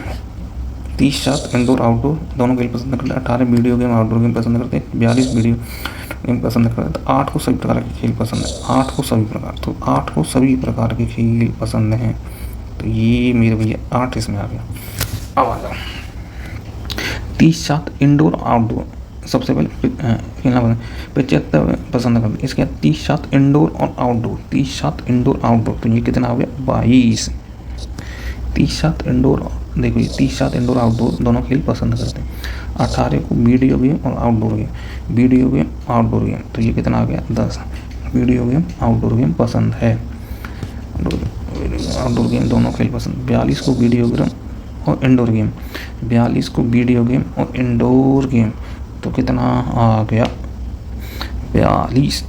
30 छात्र इंडोर आउटडोर दोनों खेल पसंद करते हैं। 18 वीडियो गेम आउटडोर गेम पसंद करते हैं। 42 वीडियो गेम पसंद करते हैं। तो 8 को सभी प्रकार के खेल पसंद है, 8 को सभी प्रकार, तो 8 को सभी प्रकार के खेल पसंद हैं, तो ये मेरे भैया 8 इसमें आ गया। अब आ जाओ 30 छात्र इंडोर आउटडोर, सबसे पहले खेलना पसंद, 75 पसंद करते हैं। इसके बाद 30 छात्र इंडोर और आउटडोर, 30 छात्र इंडोर आउटडोर, तो ये कितना हो गया? 22। 30 छात्र इंडोर, देखो ये 30 छात्र इंडोर आउटडोर दोनों खेल पसंद करते हैं। 18 को वीडियो गेम और outdoor game, video game outdoor game, तो ये कितना आ गया? 10। वीडियो गेम आउटडोर गेम पसंद है, आउटडोर गेम दोनों खेल पसंद। 42 को वीडियो गेम और इंडोर गेम, 42 को वीडियो गेम और इंडोर गेम, तो कितना आ गया? 42,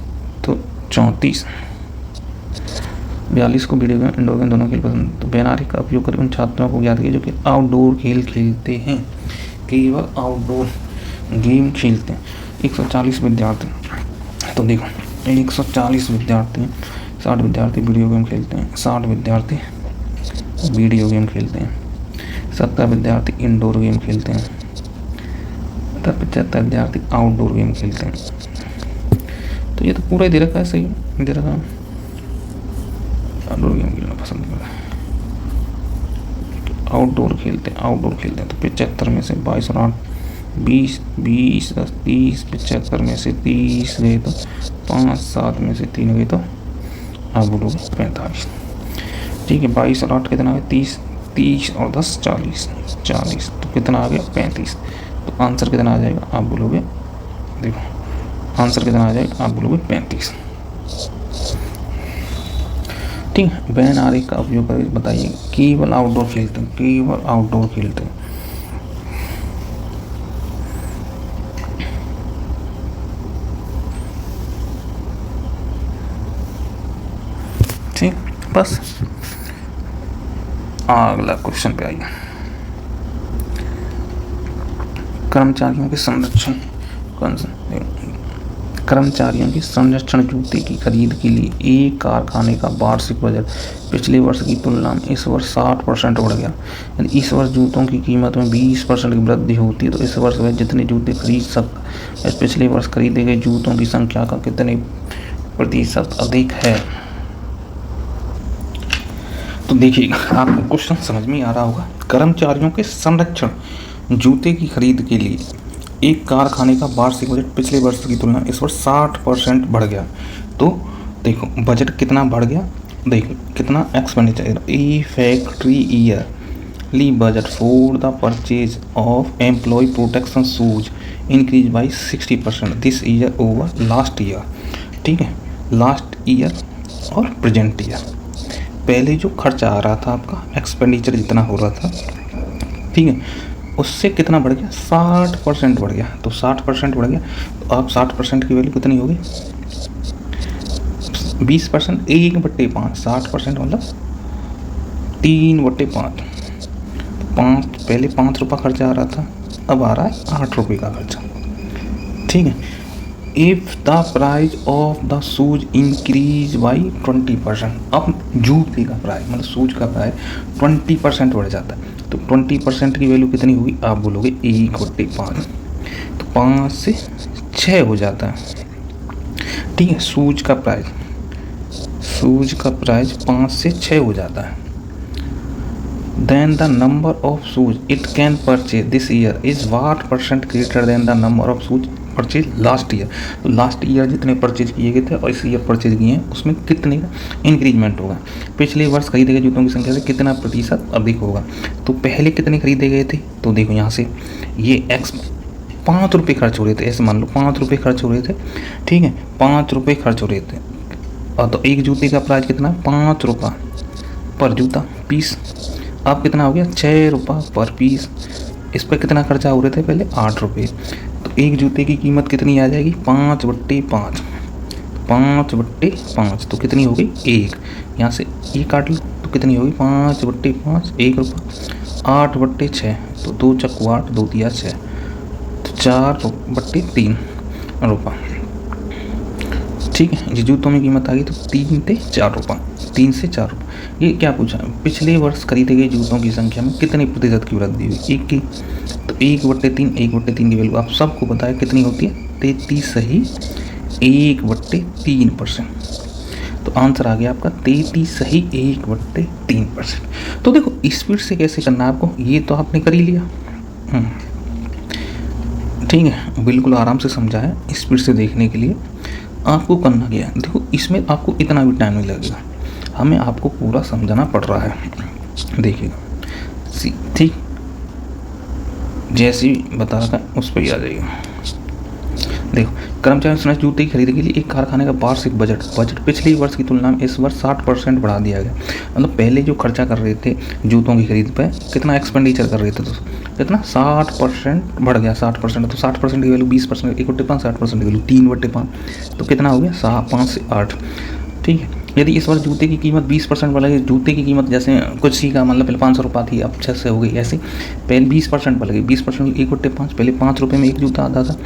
तो 34। 42 को वीडियो गेम इंडोर गेम दोनों खेल पसंद, तो बैनारी का उपयोग कर उन छात्रों को ज्ञात किया जो कि आउटडोर खेल खेलते हैं, केवल आउटडोर गेम खेलते हैं। 140 विद्यार्थी, तो देखो 140 विद्यार्थी, 60 विद्यार्थी वीडियो गेम खेलते हैं, 60 विद्यार्थी वीडियो गेम खेलते हैं, 70 विद्यार्थी इंडोर गेम खेलते हैं, 75 विद्यार्थी आउटडोर गेम खेलते हैं। तो ये तो पूरा ही दे रखा है, सही दे रखा है। आउटडोर गेम खेलना पसंद कर रहा है, आउटडोर खेलते हैं तो 75 में से 22 और 8 20 20 10 30, 75 में से 30 गए तो 5 7 में से 3 गए तो आप बोलोगे 45। ठीक है, 22 और 8 कितना है 30, 30 और 10 40, 40 तो कितना आ गया 35। तो आंसर कितना आ जाएगा आप बोलोगे, देखो आंसर कितना आ जाएगा आप बोलोगे 35। ठीक है, बैन आरेख का उपयोग करके बताइए। केवल आउटडोर खेलते हैं, केवल आउटडोर खेलते हैं। ठीक, बस अगला क्वेश्चन पे आइए। कर्मचारियों के संरक्षण जूते की खरीद के लिए एक कारखाने का वार्षिक बजट पिछले वर्ष की तुलना में इस वर्ष 60% बढ़ गया। यदि इस वर्ष जूतों की कीमत में 20% की वृद्धि होती है तो इस वर्ष वह जितने जूते खरीद सकता है पिछले वर्ष खरीदे गए जूतों की संख्या का कितने प्रतिशत अधिक है। तो देखिएगा, आपको क्वेश्चन समझ में आ रहा होगा। कर्मचारियों के संरक्षण जूते की खरीद के लिए एक कारखाने का वार्षिक बजट पिछले वर्ष की तुलना इस वर्ष 60% बढ़ गया। तो देखो बजट कितना बढ़ गया, देखो कितना expenditure. A factory yearly budget for the purchase of employ protection shoes increase by 60% this year over last year. ठीक है, लास्ट ईयर और प्रेजेंट ईयर। पहले जो खर्चा आ रहा था आपका एक्सपेंडिचर जितना हो रहा था, ठीक है, उससे कितना बढ़ गया 60% बढ़ गया। तो 60% बढ़ गया तो आप 60% की वैल्यू कितनी होगी 20%, 1/5। 60% मतलब 3/5। 5 पहले 5 रुपये खर्चा आ रहा था, अब आ रहा है 8 रुपये का खर्चा। ठीक है, if the price of the shoes increase by 20%, अब जूते का प्राइस मतलब शूज का प्राइस 20% बढ़ जाता है तो 20% की वैल्यू कितनी होगी आप बोलोगे 1/5। तो 5 से 6 हो जाता है। ठीक है, शूज का प्राइस 5 से 6 हो जाता है। Then the number of shoes it can purchase this year is what % greater than the number of shoes purchase last year. तो लास्ट ईयर जितने परचेज किए गए थे और इस ईयर परचेज किए हैं उसमें कितने का इंक्रीजमेंट होगा, पिछले वर्ष खरीदे गए जूतों की संख्या से कितना प्रतिशत अधिक होगा। तो पहले कितने खरीदे गए थे, तो देखो यहाँ से ये एक्स 5 रुपये खर्च हो रहे थे, ऐसे मान लो 5 रुपये खर्च हो रहे थे। ठीक है, 5 रुपये खर्च हो रहे थे और तो एक जूते का प्राइस कितना 5 रुपये पर जूता पीस। अब कितना हो गया 6 रुपये पर पीस। इस पर कितना खर्चा हो रहे थे पहले 8 रुपये। तो एक जूते की कीमत कितनी आ जाएगी 5/5। 5/5 तो कितनी हो गई 1। यहाँ से ये काट लो तो कितनी होगी 5/5 1 रुपये। 8/6 तो 2 चक्कू 8 2 दिया 6 तो 4/3 रुपये। ठीक है, ये जूतों में कीमत आ गई तो 3 से 4 रुपये। 3 से 4 रुपये। ये क्या पूछा, पिछले वर्ष खरीदे गए जूतों की संख्या में कितने प्रतिशत की वृद्धि हुई 1 की। तो 1/3 1/3 की वैल्यू आप सबको पता है कितनी होती है 33 सही 1/3%। तो आंसर आ गया आपका 33 सही 1/3%। तो देखो स्पीड से कैसे करना है आपको, ये तो आपने कर ही लिया। ठीक है, बिल्कुल आराम से समझा है। स्पीड से देखने के लिए आपको करना क्या है, देखो इसमें आपको इतना भी टाइम नहीं लगेगा, हमें आपको पूरा समझाना पड़ रहा है। देखिएगा ठीक जैसे ही बता रहा था उस पर ही आ जाइएगा। देखो कर्मचारी संरक्षण जूते की खरीद के लिए एक कारखाने का वार्षिक बजट पिछले वर्ष की तुलना में इस वर्ष 60% बढ़ा दिया गया। मतलब पहले जो खर्चा कर रहे थे जूतों की खरीद पे कितना एक्सपेंडिचर कर रहे थे तो कितना 60% बढ़ गया। 60% तो 60% की वैल्यू 20%, 1/5 60% की वैल्यू 3/5 तो कितना हो गया 5 से 8। ठीक है, यदि इस बार जूते की कीमत 20% बढ़ गई, जूते की कीमत जैसे कुछ ही का मतलब पहले 500 रुपये थी अब 600 हो गई, ऐसे पहले 20% बढ़ गई। 20% 1/5 पहले 5 रुपये में एक जूता आता था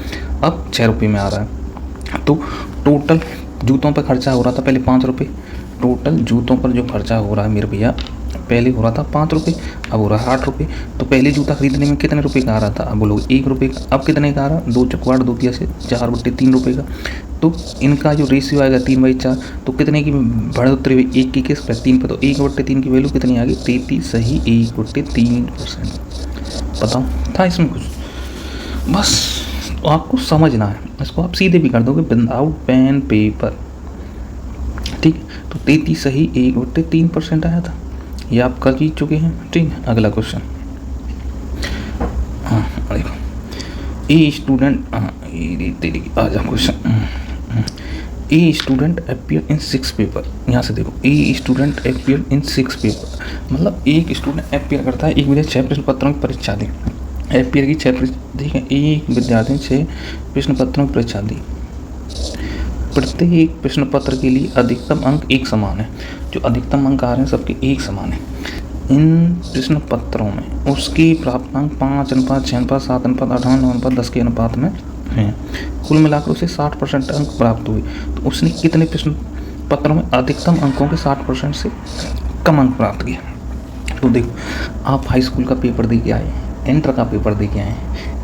अब 6 रुपये में आ रहा है। तो टोटल जूतों पर खर्चा हो रहा था पहले 5 रुपये, टोटल जूतों पर जो खर्चा हो रहा है मेरे भैया पहले हो रहा था 5 रुपये, अब हो रहा है 8 रुपये। तो पहले जूता खरीदने में कितने रुपये का आ रहा था, अब बोलो 1 रुपये का, अब कितने का आ रहा, 2 चौक 2 तिया से 4/3 रुपये का। तो इनका जो रेशियो आएगा 3/4, तो कितने की बढ़ोतरी हुई, 1 की किस पर 3 पर, तो 1/3 की वैल्यू कितनी आ गई, 33 सही 1/3%। बताओ था इसमें कुछ, बस तो आपको समझना है, इसको आप सीधे भी कर दोगे विदाउट पेन पेपर। ठीक, तो 33 सही 1/3% आया था, ये आप कर ही चुके हैं। ठीक है, अगला क्वेश्चन। हाँ देखो, ए स्टूडेंट, आ जाओ question. A student appear in 6 paper, यहाँ से देखो, a student appear in 6 paper, मतलब एक स्टूडेंट अपियर करता है, एक विद्यार्थी 6 प्रश्न पत्रों की परीक्षा दी। अपियर की 6 ठीक है, एक विद्यार्थी ने 6 प्रश्न पत्रों की परीक्षा दी। प्रत्येक प्रश्न पत्र के लिए अधिकतम अंक एक समान है, जो अधिकतम अंक आ रहे हैं सबके एक समान है। इन प्रश्न पत्रों में उसके प्राप्तांक 5:6, 7:8, 8:9, 10 के अनुपात में हैं। कुल मिलाकर उसे 60% अंक प्राप्त हुए। तो उसने कितने प्रश्न पत्रों में अधिकतम अंकों के 60% से कम अंक प्राप्त किए। तो देखो, आप हाई स्कूल का पेपर दे के आए, इंटर का पेपर दे के आए,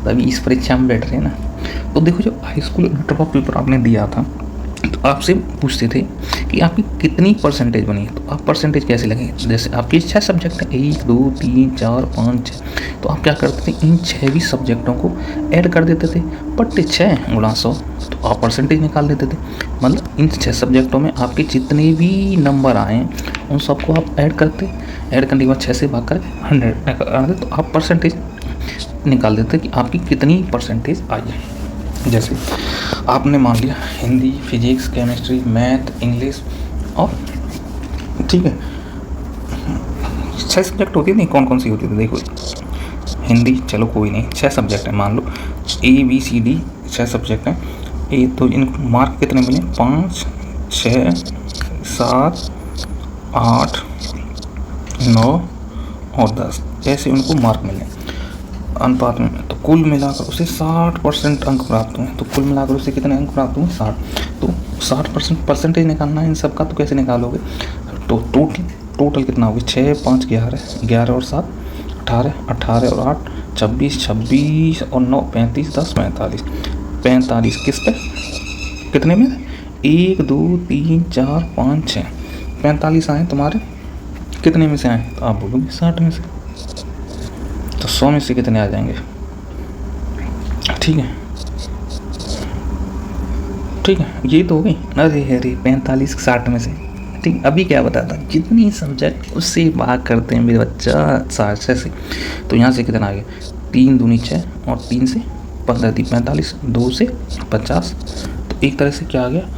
तभी इस परीक्षा में बैठ रहे हैं ना। तो देखो, जब हाई स्कूल इंटर का पेपर आपने दिया था, तो आपसे पूछते थे कि आपकी कितनी परसेंटेज बनी है, तो आप परसेंटेज कैसे लगेंगे। जैसे आपके 6 सब्जेक्ट हैं, 1 2 3 4 5 6, तो आप क्या करते थे, इन 6 भी सब्जेक्टों को ऐड कर देते थे, बट्टे 6 × 100, तो आप परसेंटेज निकाल देते थे। मतलब इन 6 सब्जेक्टों में आपके जितने भी नंबर आए उन सबको आप ऐड करते, ऐड करने के बाद 6 से भाग कर 100 कर देते, तो आप परसेंटेज निकाल देते कि आपकी कितनी परसेंटेज आई है। जैसे आपने मान लिया Hindi, physics, chemistry, math, English और ठीक है 6 सब्जेक्ट होती थी, कौन कौन सी होती थी, देखो हिंदी, चलो कोई नहीं 6 सब्जेक्ट हैं, मान लो ABCD 6 सब्जेक्ट हैं। ए तो इनको मार्क कितने मिले, 5 6 7 8 9 और 10, ऐसे उनको मार्क मिले अनुपात में। तो कुल मिलाकर उसे 60% अंक प्राप्त हुए। तो कुल मिलाकर उसे कितने अंक प्राप्त हुए, 60। तो 60% परसेंटेज निकालना है इन सब का, तो कैसे निकालोगे, तो टोटल कितना होगा, 6 5 11, 11 और 7 18, 18 और 8 26, 26 और 9 35, 10 45, 45 किस पे, कितने में, 1 2 3 4 5 6, 45 आए तुम्हारे, कितने में से आए, तो आप बोलोगे 60 में से। तो 100 में से कितने आ जाएंगे, ठीक है ठीक है, ये तो हो गई। अरे 45 60 में से, ठीक। अभी क्या बताता, जितनी सब्जेक्ट उससे भाग करते हैं मेरे बच्चा 60 से, तो यहाँ से कितना आ गया, 3 दूनी 6 और 3 से 15 × 45, 2 से 50, तो एक तरह से क्या आ गया,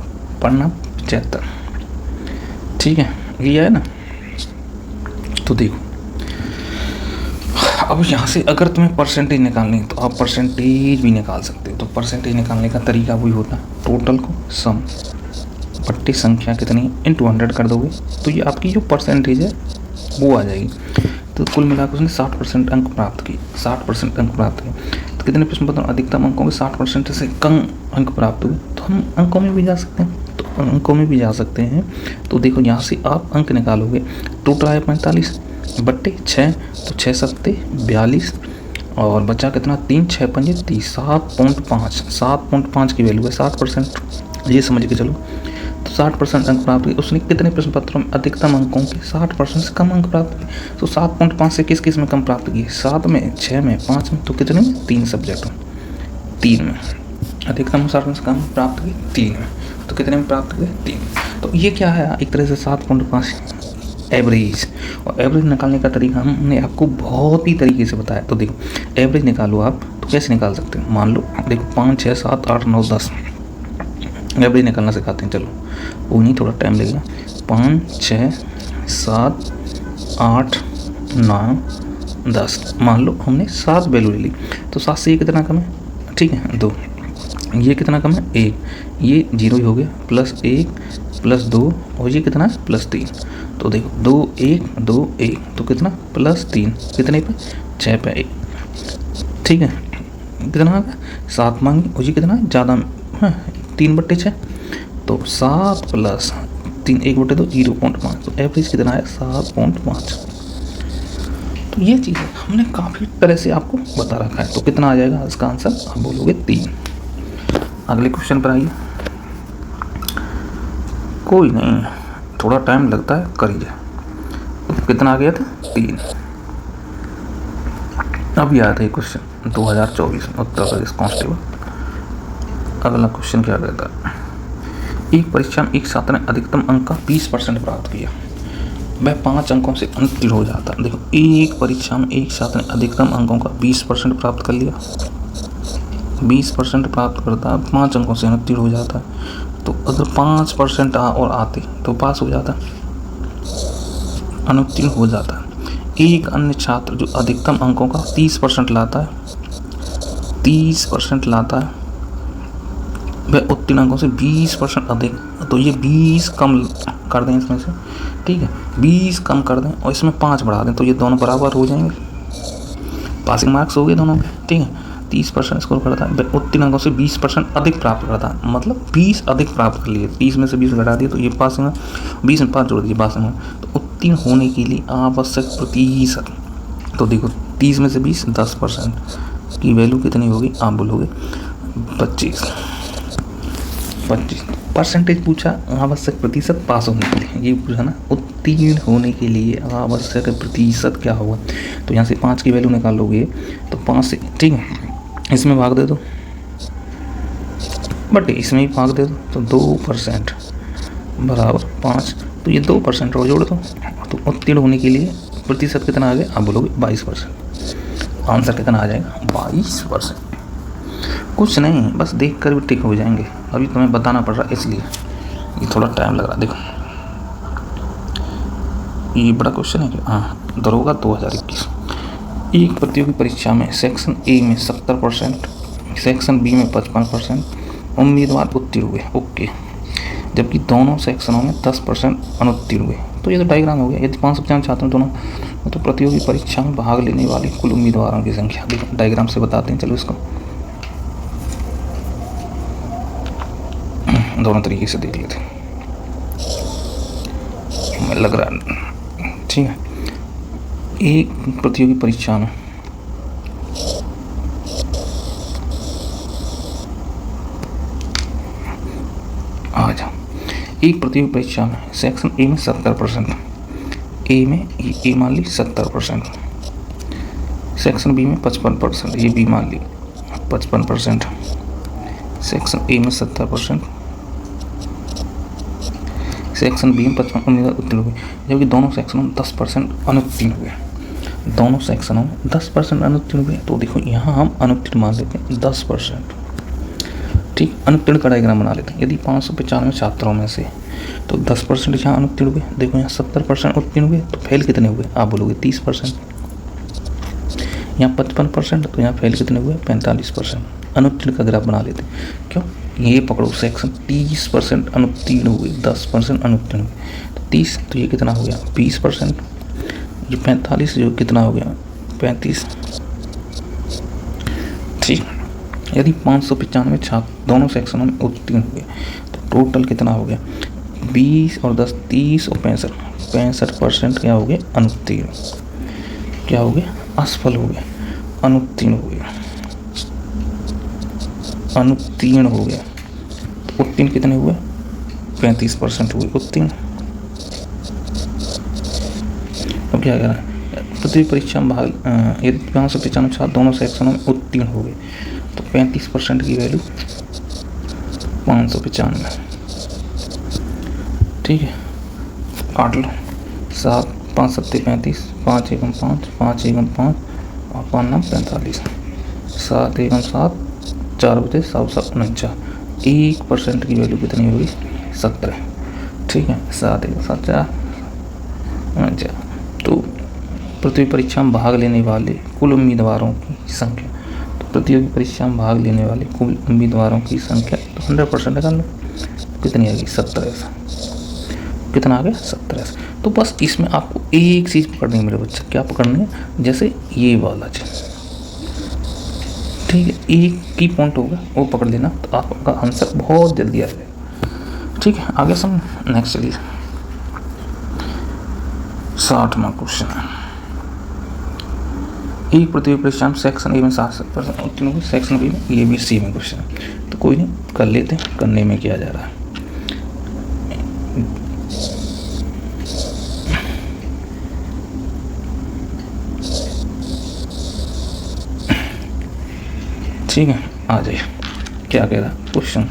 पढ़ना 75, ठीक है, ये है ना। तो देखो, अब यहाँ से अगर तुम्हें परसेंटेज निकालनी है तो आप परसेंटेज भी निकाल सकते हो। तो परसेंटेज निकालने का तरीका वही होता है, टोटल को सम बट्टे संख्या कितनी है इंटू 100 कर दोगे, तो ये आपकी जो परसेंटेज है वो आ जाएगी। तो कुल मिलाकर उसने 60% अंक प्राप्त किए, 60% अंक प्राप्त किए। तो कितने प्रश्न पत्र अधिकतम अंकों के 60% से कम अंक प्राप्त हुए, तो हम अंकों में भी जा सकते हैं, तो अंकों में भी जा सकते हैं। तो देखो, यहाँ से आप अंक निकालोगे, टोटल आया 45 बट्टे 6, तो 6 7 42 और बचा कितना, 3 6 5 30, 7.5, 7.5 की वैल्यू है 60%, ये समझ के चलो। तो 60% अंक प्राप्त किए। उसने कितने प्रश्न पत्रों में अधिकतम अंकों के 60% से कम अंक प्राप्त किए, तो 7.5 से किस किस में कम प्राप्त किए, 7 में, 6 में, 5 में, तो कितने में, 3 सब्जेक्ट में, 3 में अधिकतम 60% से कम प्राप्त किए, 3 में, तो कितने में प्राप्त किए, 3। तो ये क्या है, एक तरह से 7.5 एवरेज। और एवरेज निकालने का तरीका हमने आपको बहुत ही तरीके से बताया। तो देखो, एवरेज निकालो आप, तो कैसे निकाल सकते हो, मान लो देखो 5 6 7 8 9 10 एवरेज निकालना सिखाते हैं, चलो वो नहीं, थोड़ा टाइम लगेगा। 5 6 7 8 9 10, मान लो हमने 7 वैल्यू ले ली, तो 7 से ये कितना कम है, ठीक है 2, ये कितना कम है 1, ये 0 ही हो गया, +1 +2 और ये कितना है +3। तो देखो 2 1 2 1, तो कितना +3, कितने पे, 6 पे 1, ठीक है, कितना आ गया 7 मांगी, और ये कितना है ज़्यादा, हाँ 3/6, तो 7 + 3 1/2 0.5, तो एवरेज कितना है 7.5। ये चीज़ हमने काफ़ी तरह से आपको बता रखा है। तो कितना आ जाएगा इसका आंसर? आप बोलोगे 3। अगले क्वेश्चन पर आइए। कोई नहीं, थोड़ा टाइम लगता है, करिए। तो कितना आ गया था? 3। अब याद है क्वेश्चन 2024 में उत्तर प्रदेश कांस्टेबल। अगला क्वेश्चन क्या कहता है? एक परीक्षा में एक छात्र ने अधिकतम अंक का 20% प्राप्त किया, वह 5 अंकों से अनुत्तीर्ण हो जाता है। देखो, एक परीक्षा में एक छात्र ने अधिकतम अंकों का 20% प्राप्त कर लिया, 20% प्राप्त करता है, 5 अंकों से अनुत्तीर्ण हो जाता है। तो अगर 5% और आते तो पास हो जाता, अनुत्तीर्ण हो जाता है। एक अन्य छात्र जो अधिकतम अंकों का 30% लाता है, 30% लाता है, वह उत्तीर्ण अंकों से 20% अधिक, तो ये 20 कम कर दें इसमें से, ठीक है, 20 कम कर दें और इसमें 5 बढ़ा दें, तो ये दोनों बराबर हो जाएंगे, पासिंग मार्क्स हो गए दोनों के, ठीक है। 30% स्कोर करता है, वह उत्तीर्ण अंकों से 20% अधिक प्राप्त करता है, मतलब 20 अधिक प्राप्त कर लिए, 30 में से 20 घटा दिए तो ये पासिंग है, 20 में 5 जोड़ दिए पासिंग है। तो उत्तीर्ण होने के लिए आवश्यक प्रतिशत, तो देखो 30 में से 20 10% की वैल्यू कितनी होगी? आप बोलोगे 25 परसेंटेज पूछा, आवश्यक प्रतिशत पास होने के लिए, ये पूछा ना, उत्तीर्ण होने के लिए आवश्यक प्रतिशत क्या होगा? तो यहाँ से 5 की वैल्यू निकालोगे तो 5 से, ठीक है, इसमें भाग दे दो, बट इसमें भी भाग दे दो, तो 2% बराबर 5, तो ये 2% और जोड़ दो, तो उत्तीर्ण होने के लिए प्रतिशत कितना आ गया? आप बोलोगे 22%। आंसर कितना आ जाएगा? 22%। कुछ नहीं, बस देख कर भी टिक हो जाएंगे, अभी तुम्हें बताना पड़ रहा है इसलिए ये थोड़ा टाइम लग रहा है। देखो ये बड़ा क्वेश्चन है कि हाँ, दरोगा 2021। एक प्रतियोगी परीक्षा में सेक्शन ए में 70%, सेक्शन बी में 55% उम्मीदवार उत्तीर्ण हुए, ओके, जबकि दोनों सेक्शनों में 10% अनुत्तीर्ण हुए। तो ये तो डायग्राम हो गया। यदि 550 छात्र दोनों, तो प्रतियोगी परीक्षा में भाग लेने वाले कुल उम्मीदवारों की संख्या, देखो डायग्राम से बताते हैं, चलो इसको दोनों तरीके से देख लेते हैं, हमें लग रहा है, ठीक है। एक प्रतियोगी परीक्षा में आ जाओ, एक प्रतियोगी परीक्षा में सेक्शन ए में 70%, ए में ए मान ली 70%, सेक्शन बी में 55%, ये बी मान ली 55%, सेक्शन ए में 70%, सेक्शन बी में 55 उम्मीदवार उत्तीर्ण हुए, जबकि दोनों सेक्शनों में 10% अनुत्तीर्ण हुए, दोनों सेक्शनों में 10% अनुत्तीर्ण हुए। तो देखो यहाँ हम अनुत्तीर्ण मान लेते हैं 10%, ठीक, अनुत्तीर्ण का डायग्राम बना लेते हैं। यदि 595 छात्रों में से तो 10% यहाँ अनुत्तीर्ण हुए, देखो यहाँ 70% उत्तीर्ण हुए, तो फेल कितने हुए? आप बोलोगे 30%। यहाँ 55%, तो यहाँ फेल कितने हुए? 45%। अनुत्तीर्ण का ग्राफ बना लेते हैं, क्यों? ये पकड़ो, सेक्शन 30% अनुत्तीर्ण हुए, 10% अनुत्तीर्ण हुए, तो 30, तो ये कितना हो गया? 20%, ये 45 जो कितना हो गया? 35, ठीक। यदि 595 छात्र दोनों सेक्शनों में उत्तीर्ण हुए, तो टोटल कितना हो गया? 20 और 10 30 और 65% क्या हो गए? अनुत्तीर्ण, क्या हो गया? असफल हो गया, अनुत्तीर्ण हो गया, अनुत्तीर्ण हो गया। तो उत्तीर्ण कितने हुए? 35% हुए उत्तीर्ण। अब क्या कह रहा है? प्रतियोगी परीक्षा में भाग, यदि 595 छात्र दोनों सेक्शनों में उत्तीर्ण हो गए, तो 35% की वैल्यू 595, ठीक है, काट लो, 7 5 7 35, 5 एकम 5, 5 एकम 5 और 5 9 45, 7 एकम 7, 4 बजे 7 49, 1% की वैल्यू कितनी होगी? 17, ठीक है, 7 एकम 7 4 49। तो प्रतियोगी परीक्षा में भाग लेने वाले कुल उम्मीदवारों की संख्या, तो प्रतियोगी परीक्षा में भाग लेने वाले कुल उम्मीदवारों की संख्या तो 100% निकाल लो, कितनी आ गई? 17। कितना आ गया? 17। तो बस इसमें आपको एक चीज़ पकड़नी है मेरे बच्चे, क्या पकड़नी है? जैसे ये वाला चीज़, ठीक है, एक की पॉइंट होगा वो पकड़ लेना, तो आपका आंसर बहुत जल्दी आ जाएगा, ठीक है। आगे सम नेक्स्ट चलिए, 60वां क्वेश्चन है। एक प्रतियोगी परीक्षा सेक्शन ए में 60% उत्तीर्ण हुए, सेक्शन बी में, ये भी सी में क्वेश्चन है। तो कोई नहीं, कर लेते हैं, करने में किया जा रहा है। ठीक है, आ जाइए, क्या कह रहा है क्वेश्चन।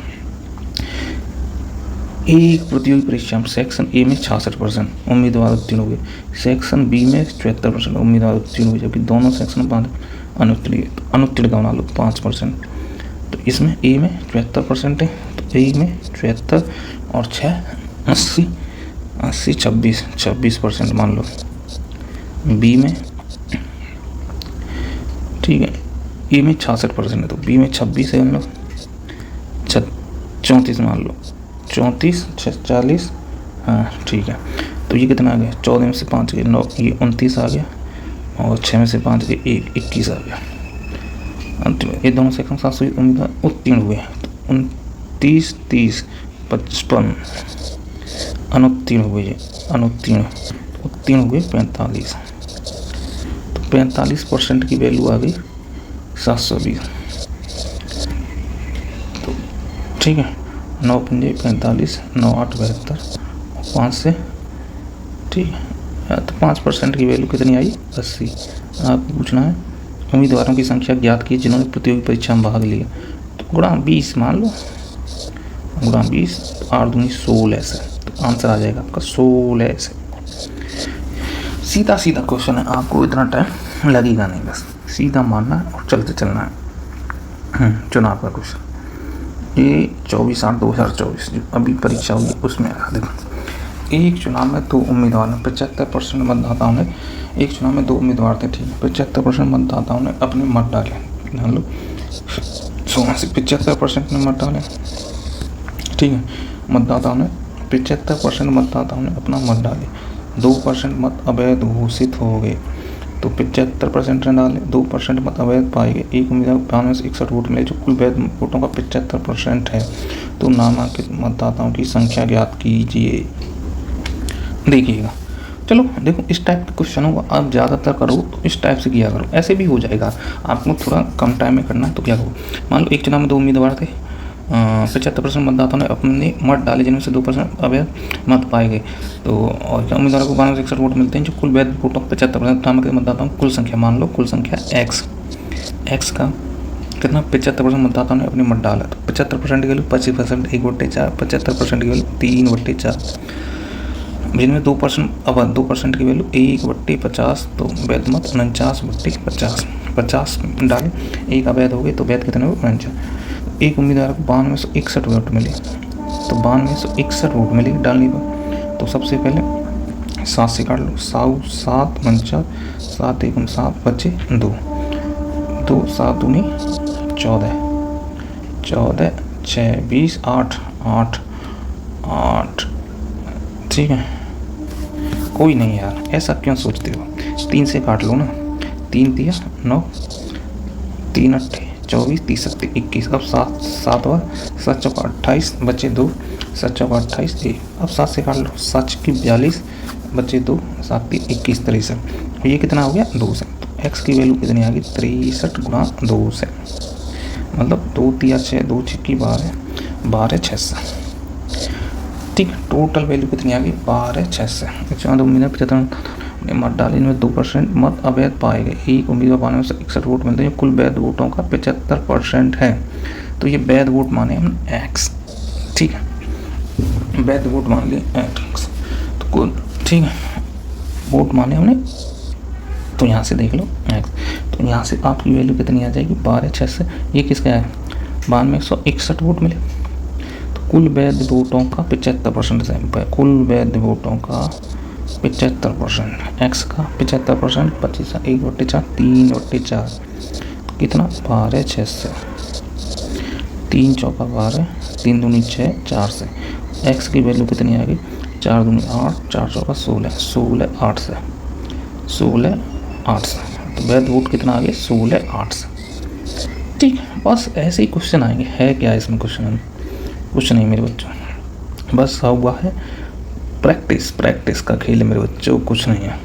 एक प्रतियोगी परीक्षा में सेक्शन ए में 66% उम्मीदवार उत्तीर्ण हुए, सेक्शन बी में 74% उम्मीदवार उत्तीर्ण हुए, जबकि दोनों सेक्शन में अनुत्तीर्ण का बना लो 5%। तो इसमें ए में 74% है, तो ए में 74 और 6 80 80 26% मान लो। बी में ठीक है, ए में 66% है, तो बी में 26 है, हम लोग 34 मान लो, 34 40, हाँ ठीक है। तो ये कितना आ गया, 14 में से 5 गए 9, ये 29 आ गया, और 6 में से 5 गए 1, 21 आ गया। अंतिम ये दोनों सेक्शन 700 उम्मीदवार उत्तीर्ण हुए, तो 29 30 55 अनुत्तीर्ण हुए, उत्तीर्ण हुए 45। तो 45% की वैल्यू आ गई 720। तो ठीक है, 9 पंजे 45, 9 8 72, 5 से ठीक है। तो 5% की वैल्यू कितनी आई, 80। आपको पूछना है उम्मीदवारों की संख्या ज्ञात की जिन्होंने प्रतियोगी परीक्षा में भाग लिया, तो गुणा 20 मान लो, गुणा 20, 8 दूनी 16 से, तो आंसर आ जाएगा आपका 16 से। सीधा सीधा क्वेश्चन है, आपको इतना टाइम लगेगा नहीं, बस सीधा मानना है और चलते चलना है। चुनाव का क्वेश्चन, ये 24/8/2024 जो अभी परीक्षा हुई उसमें आया। देखो, एक चुनाव में 2 उम्मीदवार ने 75% मतदाताओं ने, एक चुनाव में 2 उम्मीदवार थे, ठीक है, 75% मतदाताओं ने अपने मत डाले, मान लो 16 से 75% ने मत डाले, ठीक है। मतदाताओं ने 75% मतदाताओं ने अपना मत डाले, 2% मत अवैध घोषित हो गए, तो 75% ने डाले, 2% मत अवैध पाए गए, एक उम्मीदवार को 92 से 61 वोट मिले, जो कुल वैध वोटों का 75% है। तो नामांकित मतदाताओं की संख्या ज्ञात कीजिए। देखिएगा, चलो देखो, इस टाइप के क्वेश्चनों को आप ज़्यादातर करो तो इस टाइप से किया करो, ऐसे भी हो जाएगा। आपको थोड़ा कम टाइम में करना है तो क्या करो, मान लो एक चुनाव में 2 उम्मीदवार थे, 75% मतदाताओं ने अपने मत डाले, जिनमें से 2% अवैध मत पाए गए, तो और उम्मीदवारों को 92 से 61 वोट मिलते हैं, जो कुल वैध वोटों 75% नामांकित मतदाताओं की कुल संख्या, मान लो कुल संख्या एक्स का कितना, 75% मतदाताओं ने अपने मत डाला, तो 75% की वैल्यू 25%, 1/4, 75% की वैल्यू 3/4, जिनमें 2% अवैध, 2% की वैल्यू 1/50, तो वैध मत 49/50, 50 डाले, एक अवैध हो गए, तो वैध कितने हो, 49। एक उम्मीदवार को 92 में से 61 वोट मिले, तो 92 में से 61 वोट मिले डालने पर, तो सबसे पहले 7 से काट लो, 7 49, 7 1 7 बचे 2, 2 7 दूनी 14, 14 6 20 8 8 8, ठीक है। कोई नहीं यार, ऐसा क्यों सोचते हो, 3 से काट लो ना, 3 दिया 9, 3 8 24, 30 7 21, अब 7 और 7 चौका 28 बचे 2, 7 चौका 28 1, अब 7 से काट लो, 7 की 42 बचे 2, 7 3 21 63, ये कितना हो गया 2 से। तो एक्स की वैल्यू कितनी आ गई 63 गुणा 2 से, मतलब 2 3 6 2 6 की 12 12 600, ठीक। टोटल वैल्यू कितनी आ गई 12 600। उम्मीदवार 75 मत डाले, इनमें 2% मत अवैध पाए गए, एक उम्मीदवार 92 से 61 वोट मिलते हैं, कुल वैध वोटों का 75% है, तो ये वैध वोट माने हम एक्स, ठीक है, वैध वोट मान लिए एक्स, तो कुल ठीक है, वोट माने हमने, तो यहाँ से देख लो एक्स, तो यहाँ से आपकी वैल्यू कितनी आ जाएगी 12 600। ये किसका है, 92 161 वोट मिले, कुल वैध वोटों का 75% है, कुल वैध वोटों का 75%, एक्स का 75%, 25 1/4 3/4, कितना 12 600, 3 चौका 12, 3 दूनी 6 4 से, एक्स की वैल्यू कितनी आ गई 4 दूनी 8, 4 चौका 16, 16 8 से, 16 8 से, तो वैध वोट कितना आ गया 16 8 से, ठीक। बस ऐसे ही क्वेश्चन आएंगे, है क्या इसमें क्वेश्चन, कुछ नहीं मेरे बच्चों, बस हुआ है प्रैक्टिस का खेल है मेरे बच्चों, कुछ नहीं है।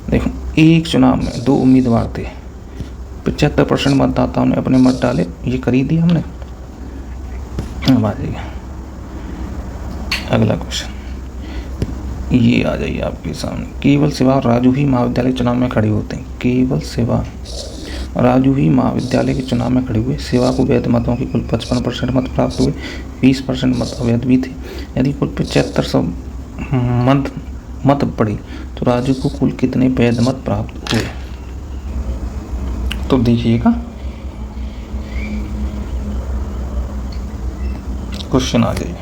देखो, एक चुनाव में 2 उम्मीदवार थे, 75% मतदाताओं ने अपने मत डाले, ये कर ही दिया हमने। अब आ जाइए अगला क्वेश्चन, ये आ जाइए आपके सामने। केवल सेवा और राजू ही महाविद्यालय चुनाव में खड़े होते हैं। केवल सेवा राजू ही महाविद्यालय के चुनाव में खड़े हुए। सेवा को वैध मतों के कुल 55% मत प्राप्त हुए, 20% मत अवैध भी थे। यदि कुल 7500 मत पड़े तो राजू को कुल कितने वैध मत प्राप्त हुए? तो देखिएगा क्वेश्चन आ जाइए।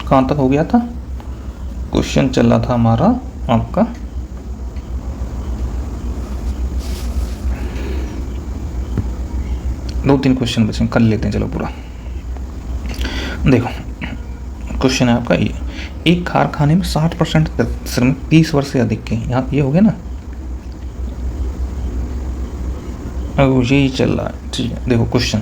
कहाँ तक हो गया था क्वेश्चन? चल रहा था हमारा आपका दो तीन क्वेश्चन बचे, कर लेते हैं चलो पूरा। देखो क्वेश्चन है आपका ये, एक कारखाने में 60% श्रमिक 30 वर्ष से अधिक के, यहाँ ये हो गया ना, अब यही चल रहा है। ठीक है, देखो क्वेश्चन,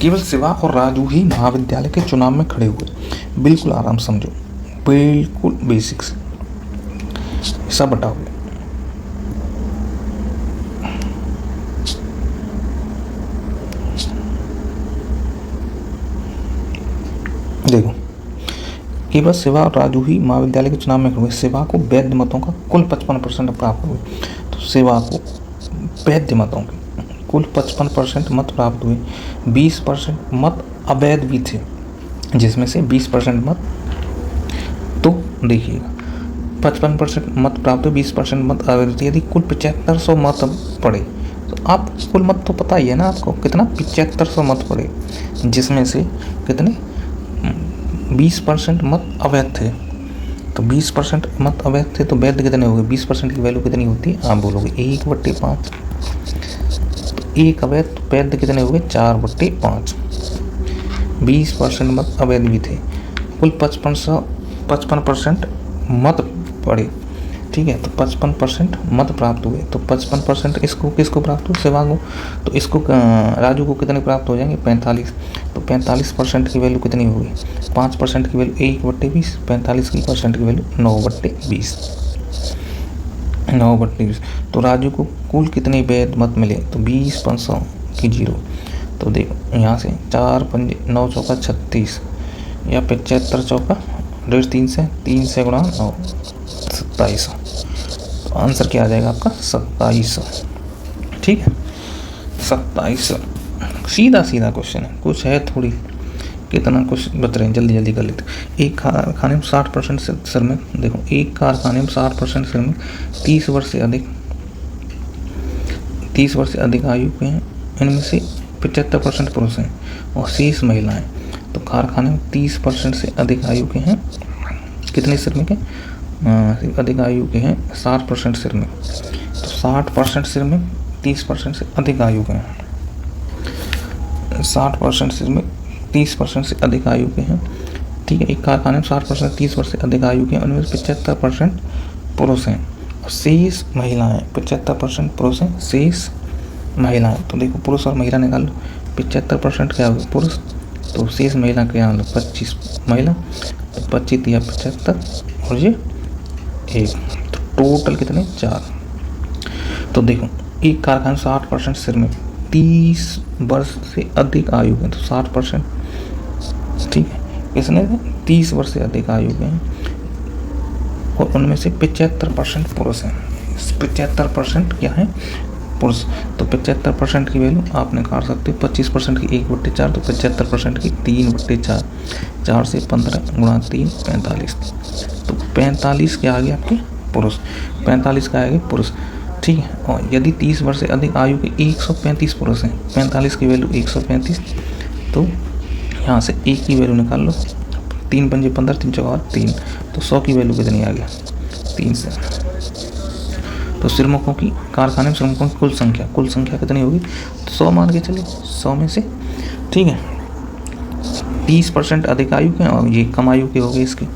केवल सेवा और राजू ही महाविद्यालय के चुनाव में खड़े हुए। बिल्कुल आराम समझो, बिल्कुल बेसिक्स सब बताओ। देखो केवल सेवा और राजू ही महाविद्यालय के चुनाव में खड़े हुए। सेवा को वैध मतों का कुल 55% प्राप्त हुए। तो सेवा को वैध मतों के कुल 55% मत प्राप्त हुए, 20% मत अवैध भी थे, जिसमें से 20% मत, तो देखिएगा 55% मत प्राप्त हुए, 20% मत अवैध थे। यदि कुल 7500 मत पड़े तो आप कुल मत तो पता ही है ना आपको कितना, 7500 मत पड़े, जिसमें से कितने 20% मत अवैध थे। तो 20% मत अवैध थे तो वैध कितने हो गए? 20% की वैल्यू कितनी होती है? आप बोलोगे 1/5। तो एक अवैध तो वैध कितने हो गए? 4/5। 20% मत अवैध भी थे, कुल 55% मत पड़े। ठीक है, तो 55% मत प्राप्त हुए। तो 55% इसको किसको प्राप्त हुए? सेवा को। तो इसको राजू को कितने प्राप्त हो जाएंगे? 45। तो 45% की वैल्यू कितनी होगी? 5% की वैल्यू 1/20, 45 की परसेंट की वैल्यू 9/20। 9/20। तो राजू को कुल कितने वैध मत मिले? तो 20 500 की 0। तो देखो यहाँ से 4 5 9 चौका 36 या 75 चौका 3 से गुणा 9 2700। तो आंसर क्या आ जाएगा आपका? 2700। ठीक है, 2700। सीधा सीधा क्वेश्चन है, कुछ है थोड़ी, कितना कुछ बच रहे हैं, जल्दी जल्दी कर लेते हैं। एक कारखाने में 60% श्रमिक, देखो एक कारखाने में 60% श्रमिक 30 वर्ष से अधिक आयु के हैं। इनमें से 75% पुरुष हैं और शेष महिलाएं। तो कारखाने में 30% से अधिक आयु के हैं, कितने श्रमिक हैं? अधिक आयु के हैं 60% श्रमिक। तो 60% श्रमिक 30% से अधिक आयु के हैं। 60% श्रमिक 30% से अधिक आयु के हैं। ठीक है, एक कारखाने में 60% 30 वर्ष से अधिक आयु के हैं, उनमें 75% पुरुष हैं और शेष महिलाएं। 75% पुरुष हैं, शेष महिलाएं। तो देखो पुरुष और महिला निकाल लो, 75% क्या होगा? पुरुष, तो शेष महिला क्या लो? 25 महिला, तो 25 या 75 और ये 1, तो टोटल कितने? 4। तो देखो एक कारखाने 60% श्रमिक 30 वर्ष से अधिक आयु के, तो 60%। ठीक है, किसने? 30 वर्ष से अधिक आयु के हैं और उनमें से 75% पुरुष हैं। 75% क्या है? पुरुष। तो 75% की वैल्यू आपने काट सकते हो, 25% की 1/4, तो 75% की 3/4। 4 से 15 गुणा 3 45। तो 45 क्या आ गया आपके? पुरुष। 45 क्या आएगा? पुरुष। ठीक है, और यदि 30 वर्ष से अधिक आयु के 135 पुरुष हैं, 45 की वैल्यू 135, तो यहाँ से 1 की वैल्यू निकाल लो, 3 पंजे 15, 3 चौका 3, तो 100 की वैल्यू कितनी आ गया? 3 से। तो श्रमिकों की, कारखाने में श्रमिकों की कुल संख्या कितनी होगी? तो 100 मान के चलिए, 100 में से, ठीक है, 30% अधिक आयु के और ये कम आयु के हो गए इसके,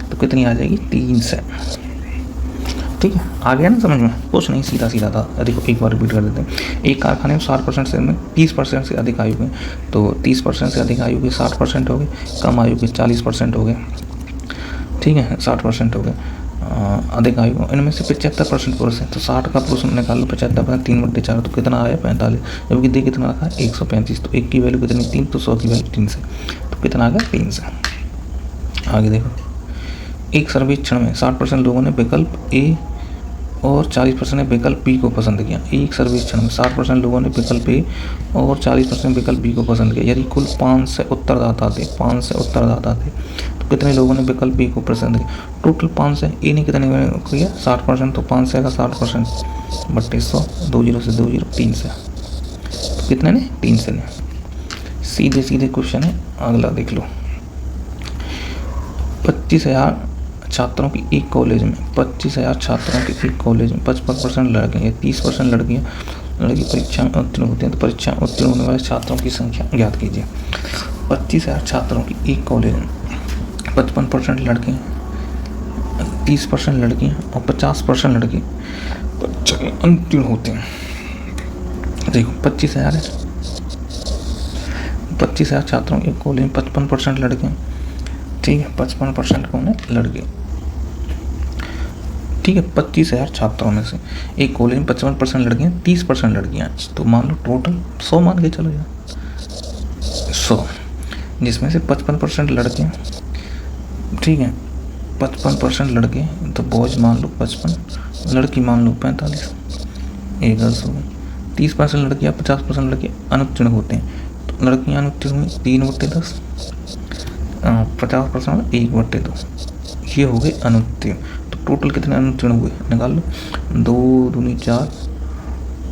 तो कितनी आ जाएगी? 3 से। ठीक है, आ गया ना समझ में? कुछ नहीं, सीधा सीधा था। देखो एक बार रिपीट कर देते हैं। एक कारखाने में 60% से 30% से अधिक आयु के, तो 30% से अधिक आयु के 60% हो गए, कम आयु के 40% हो गए। ठीक है 60% हो गए। अधिक आयु इनमें से 75% पुरुष है, तो 60 का पुरुष निकाल लो, 75% 3/4 तो कितना आया 45, जबकि दी कितना रखा है 135, तो 1 की वैल्यू कितनी 3, तो 100 की वैल्यू 3 से, तो कितना आ गया 3 से। आगे देखो, एक सर्वेक्षण में 60% लोगों ने विकल्प ए और 40% ने विकल्प बी को पसंद किया। एक सर्वेक्षण में 60% लोगों ने विकल्प ए और 40% विकल्प बी को पसंद किया। यदि कुल 5 से उत्तरदाता थे तो कितने लोगों ने विकल्प बी को पसंद किया? टोटल 5 से ए ने कितने किया 60%, तो 5 से का 60% बट्टे 100, 20 से 20 3 से, तो कितने ने 3 से ने। सीधे सीधे क्वेश्चन है, अगला देख लो। 25,000 छात्रों की एक कॉलेज में 25,000 छात्रों के एक कॉलेज में 55% लड़के या 30% लड़की परीक्षा में उत्तीर्ण होते हैं, तो परीक्षा में उत्तीर्ण होने वाले छात्रों की संख्या ज्ञात कीजिए। 25,000 छात्रों की एक कॉलेज में 55% लड़के, 30% लड़कियाँ और 50% लड़के परीक्षा में उत्तीर्ण होते हैं। देखो 25,000 छात्रों की एक कॉलेज में 55% लड़के, ठीक है 55% कौन है लड़के, ठीक है 25,000 छात्रों में से एक कॉलेज में 55% लड़कियाँ 30% लड़कियाँ, तो मान लो टोटल 100 मान के चलो यार 100, जिसमें से 55% लड़कियाँ, ठीक है 55% लड़के, तो बॉयज मान लो 55, लड़की मान लो 45, ये गर्ल्स हो गई। 30% लड़कियाँ 50% लड़के अनुत्तीर्ण होते हैं, तो लड़कियाँ अनुत्तीर्ण हुई 3/10, 50% 1/2, ये हो गए अनुत्तीर्ण। तो टोटल कितने अनुत्तीर्ण हुए निकाल लो, 2 दूनी 4,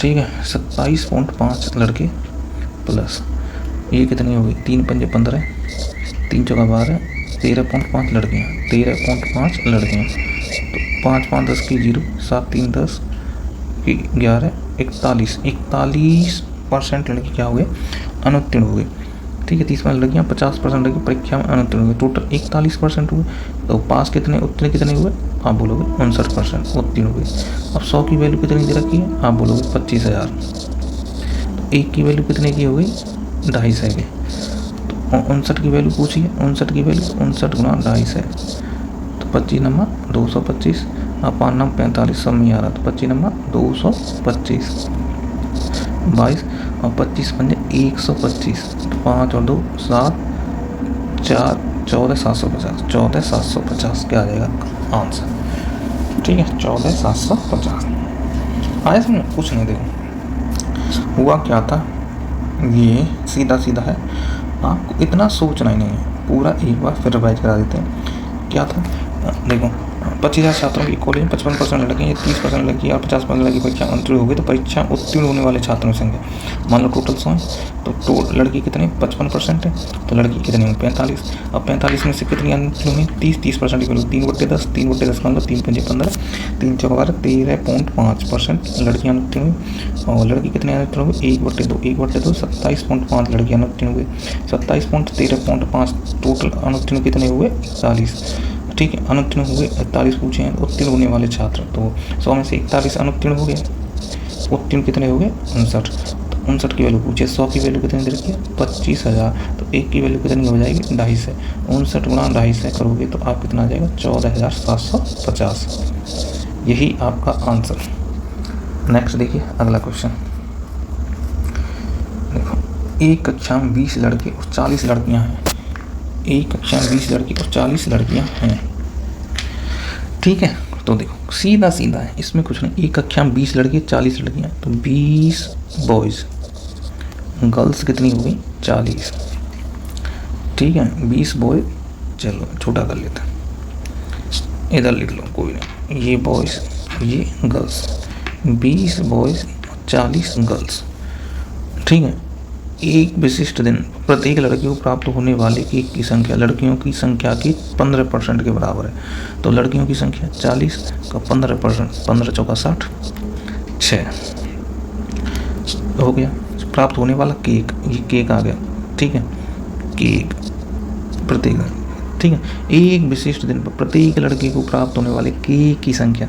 ठीक है 27.5 लड़के प्लस ये कितनी हो गई 3 पंजे 15, 3 चौका 12, 13.5 लड़कियाँ, 13.5 लड़कियाँ, तो 5 5 10 की 0, 7 3 10 की 11, 41% लड़के क्या हुए अनुत्तीर्ण हुए, ठीक है 30% लड़कियाँ 50% लड़की परीक्षा में अनुत्तीर्ण हुए, टोटल 41% हुए। तो पास कितने उत्तीर्ण कितने हुए आप बोलोगे 59% उत्तीर्ण हुए। अब 100 की वैल्यू कितनी दे रखी है आप बोलोगे 25,000, तो 1 की वैल्यू कितने की हो गई 250 की, तो 59 की वैल्यू पूछिए, 59 की वैल्यू 59 गुना 250, तो 25 नंबर 225, अब 5 नंबर 45 सब में आ रहा, तो 25 नंबर 225, 22 और 25 पंजे 125, तो 5 और 2 7, 4 14,750, 14,750 क्या आ जाएगा आंसर, ठीक है 14,750 आया समझ कुछ नहीं। देखो हुआ क्या था, ये सीधा सीधा है, आपको इतना सोचना ही नहीं है, पूरा एक बार फिर रिवाइज करा देते हैं। क्या था देखो 25,000 छात्रों की कॉलेज में 55% लड़के, 30% लड़की और 50% लड़की परीक्षा उत्तीर्ण हो गई, तो परीक्षा उत्तीर्ण होने वाले छात्रों की संख्या मान लो टोटल 100 है, तो लड़की कितनी 55% है, तो लड़की कितनी होंगी 45, अब 45 में से कितनी उत्तीर्ण हुई 30% की वैल्यू 3/10, 3/10 मान लो 3 पंजे 15, 3 चौका 12, 13.5% लड़कियाँ उत्तीर्ण हुई, और लड़की कितने उत्तीर्ण हुई 1/2, 1/2 27.5 लड़कियाँ उत्तीर्ण हुई, 27.13.5 टोटल अनुत्तीर्ण कितने हुए 41, ठीक है अनुत्तीर्ण हुए 41 पूछे हैं, उत्तीर्ण होने वाले छात्र, तो 100 में से 41 अनुत्तीर्ण हो गए, उत्तीर्ण कितने हो गए 59, तो 59 की वैल्यू पूछे, 100 की वैल्यू कितनी दे रखी है 25,000, तो 1 की वैल्यू कितनी हो जाएगी 250, 59 गुणा 250 करोगे तो आप कितना आ जाएगा 14,750, यही आपका आंसर। नेक्स्ट देखिए अगला क्वेश्चन, देखो एक कक्षा में 20 लड़के और 40 लड़कियां हैं, एक कक्षा में 20 लड़के और 40 लड़कियां हैं, ठीक है। तो देखो सीधा सीधा है, इसमें कुछ नहीं, एक कक्षा में 20 लड़के 40 लड़कियां, तो 20 बॉयज़, गर्ल्स कितनी हो गई 40, ठीक है 20 बॉय, चलो छोटा कर लेते हैं, इधर लिख लो कोई नहीं, ये बॉयज़ ये गर्ल्स, 20 बॉयज़ 40 गर्ल्स, ठीक है। एक विशिष्ट दिन प्रत्येक लड़की को प्राप्त होने वाले केक की संख्या लड़कियों की संख्या के 15% के बराबर है, तो लड़कियों की संख्या 40 का 15%, 15 चौका 60, 6 हो गया। प्राप्त होने वाला केक, ये केक आ गया, ठीक है केक प्रत्येक ठीक है। एक विशिष्ट दिन पर प्रत्येक लड़के को प्राप्त होने वाले केक की संख्या,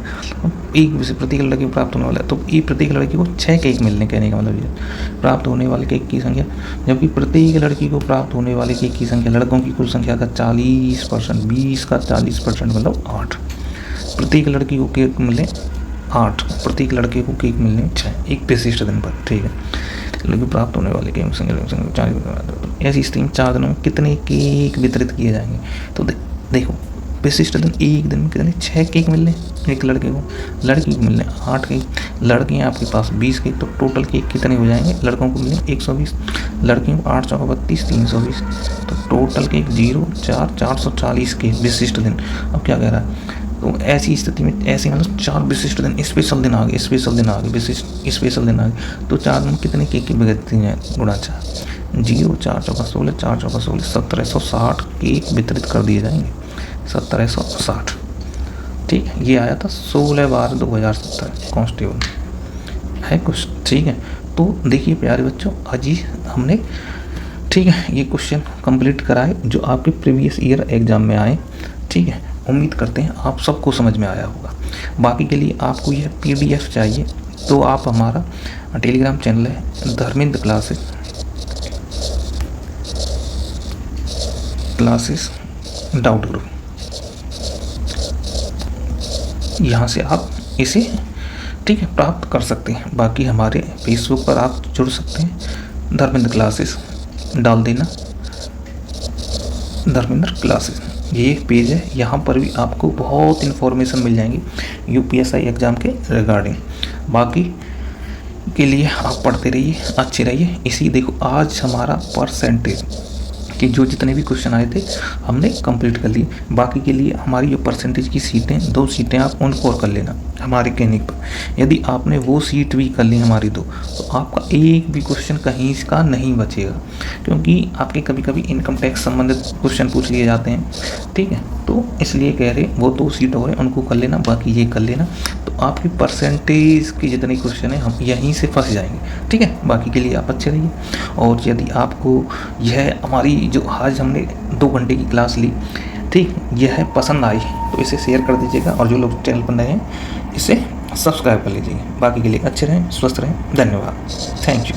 प्रत्येक लड़के को प्राप्त होने वाला है, तो ये प्रत्येक लड़के को 6 केक मिलने, कहने का मतलब ये प्राप्त होने वाले केक की संख्या, जबकि प्रत्येक लड़की को प्राप्त होने वाले केक की संख्या लड़कों की कुल संख्या का 40%, 20 का 40% मतलब 8। प्रत्येक लड़की को केक मिले 8, प्रत्येक लड़के को केक मिलने 6 एक विशिष्ट दिन पर, ठीक है। लड़की प्राप्त होने वाले केक संख्या ऐसी स्थिति में 4 दिनों में कितने केक वितरित किए जाएंगे। तो देखो विशिष्ट दिन, एक दिन में कितने 6 केक मिलने एक लड़के को, लड़की को मिलने 8 केक, लड़के हैं आपके पास 20 केक, तो टोटल केक कितने हो जाएंगे, लड़कों को मिलने 120, लड़कियों को 8 चौका 32 320, तो टोटल केक 0 4 440 केक विशिष्ट दिन। अब क्या कह रहा है, तो ऐसी स्थिति में ऐसे मतलब 4 विशिष्ट दिन, स्पेशल दिन आ गए, विशिष्ट स्पेशल दिन आ गए, तो 4 दिन कितने केक की वितरित हैं, गुणा 4, 0 4 चौका 16 4 चौका 16 1760 केक वितरित कर दिए जाएंगे, 1760। ठीक है, ये आया था 16/12/2017 कांस्टेबल है कुछ, ठीक है। तो देखिए प्यारे बच्चों, आज ही हमने, ठीक है, ये क्वेश्चन कंप्लीट कराए जो आपके प्रीवियस ईयर एग्जाम में आए, ठीक है। उम्मीद करते हैं आप सबको समझ में आया होगा। बाकी के लिए आपको यह PDF चाहिए तो आप हमारा टेलीग्राम चैनल है धर्मेंद्र क्लासेस डाउट ग्रुप, यहाँ से आप इसे, ठीक है, प्राप्त कर सकते हैं। बाकी हमारे फेसबुक पर आप जुड़ सकते हैं, धर्मेंद्र क्लासेस डाल देना, धर्मेंद्र क्लासेस ये पेज है, यहाँ पर भी आपको बहुत इन्फॉर्मेशन मिल जाएंगी UPSI एग्ज़ाम के रिगार्डिंग। बाकी के लिए आप पढ़ते रहिए, अच्छे रहिए। इसी देखो आज हमारा परसेंटेज कि जो जितने भी क्वेश्चन आए थे हमने कंप्लीट कर लिए। बाकी के लिए हमारी जो परसेंटेज की सीटें 2 सीटें आप उनको और कर लेना हमारे क्लिनिक पर। यदि आपने वो सीट भी कर ली हमारी 2, तो आपका एक भी क्वेश्चन कहीं का नहीं बचेगा, क्योंकि आपके कभी कभी इनकम टैक्स संबंधित क्वेश्चन पूछ लिए जाते हैं, ठीक है। तो इसलिए कह रहे वो 2 सीट हो गए, उनको कर लेना, बाकी ये कर लेना, तो आपकी परसेंटेज की जितने क्वेश्चन हैं हम यहीं से फंस जाएंगे, ठीक है। बाकी के लिए आप अच्छे रहिए। और यदि आपको यह हमारी जो आज हमने 2 घंटे की क्लास ली, ठीक, यह पसंद आई तो इसे शेयर कर दीजिएगा, और जो लोग चैनल पर नए हैं इसे सब्सक्राइब कर लीजिएगा। बाकी के लिए अच्छे रहें, स्वस्थ रहें, धन्यवाद, थैंक यू।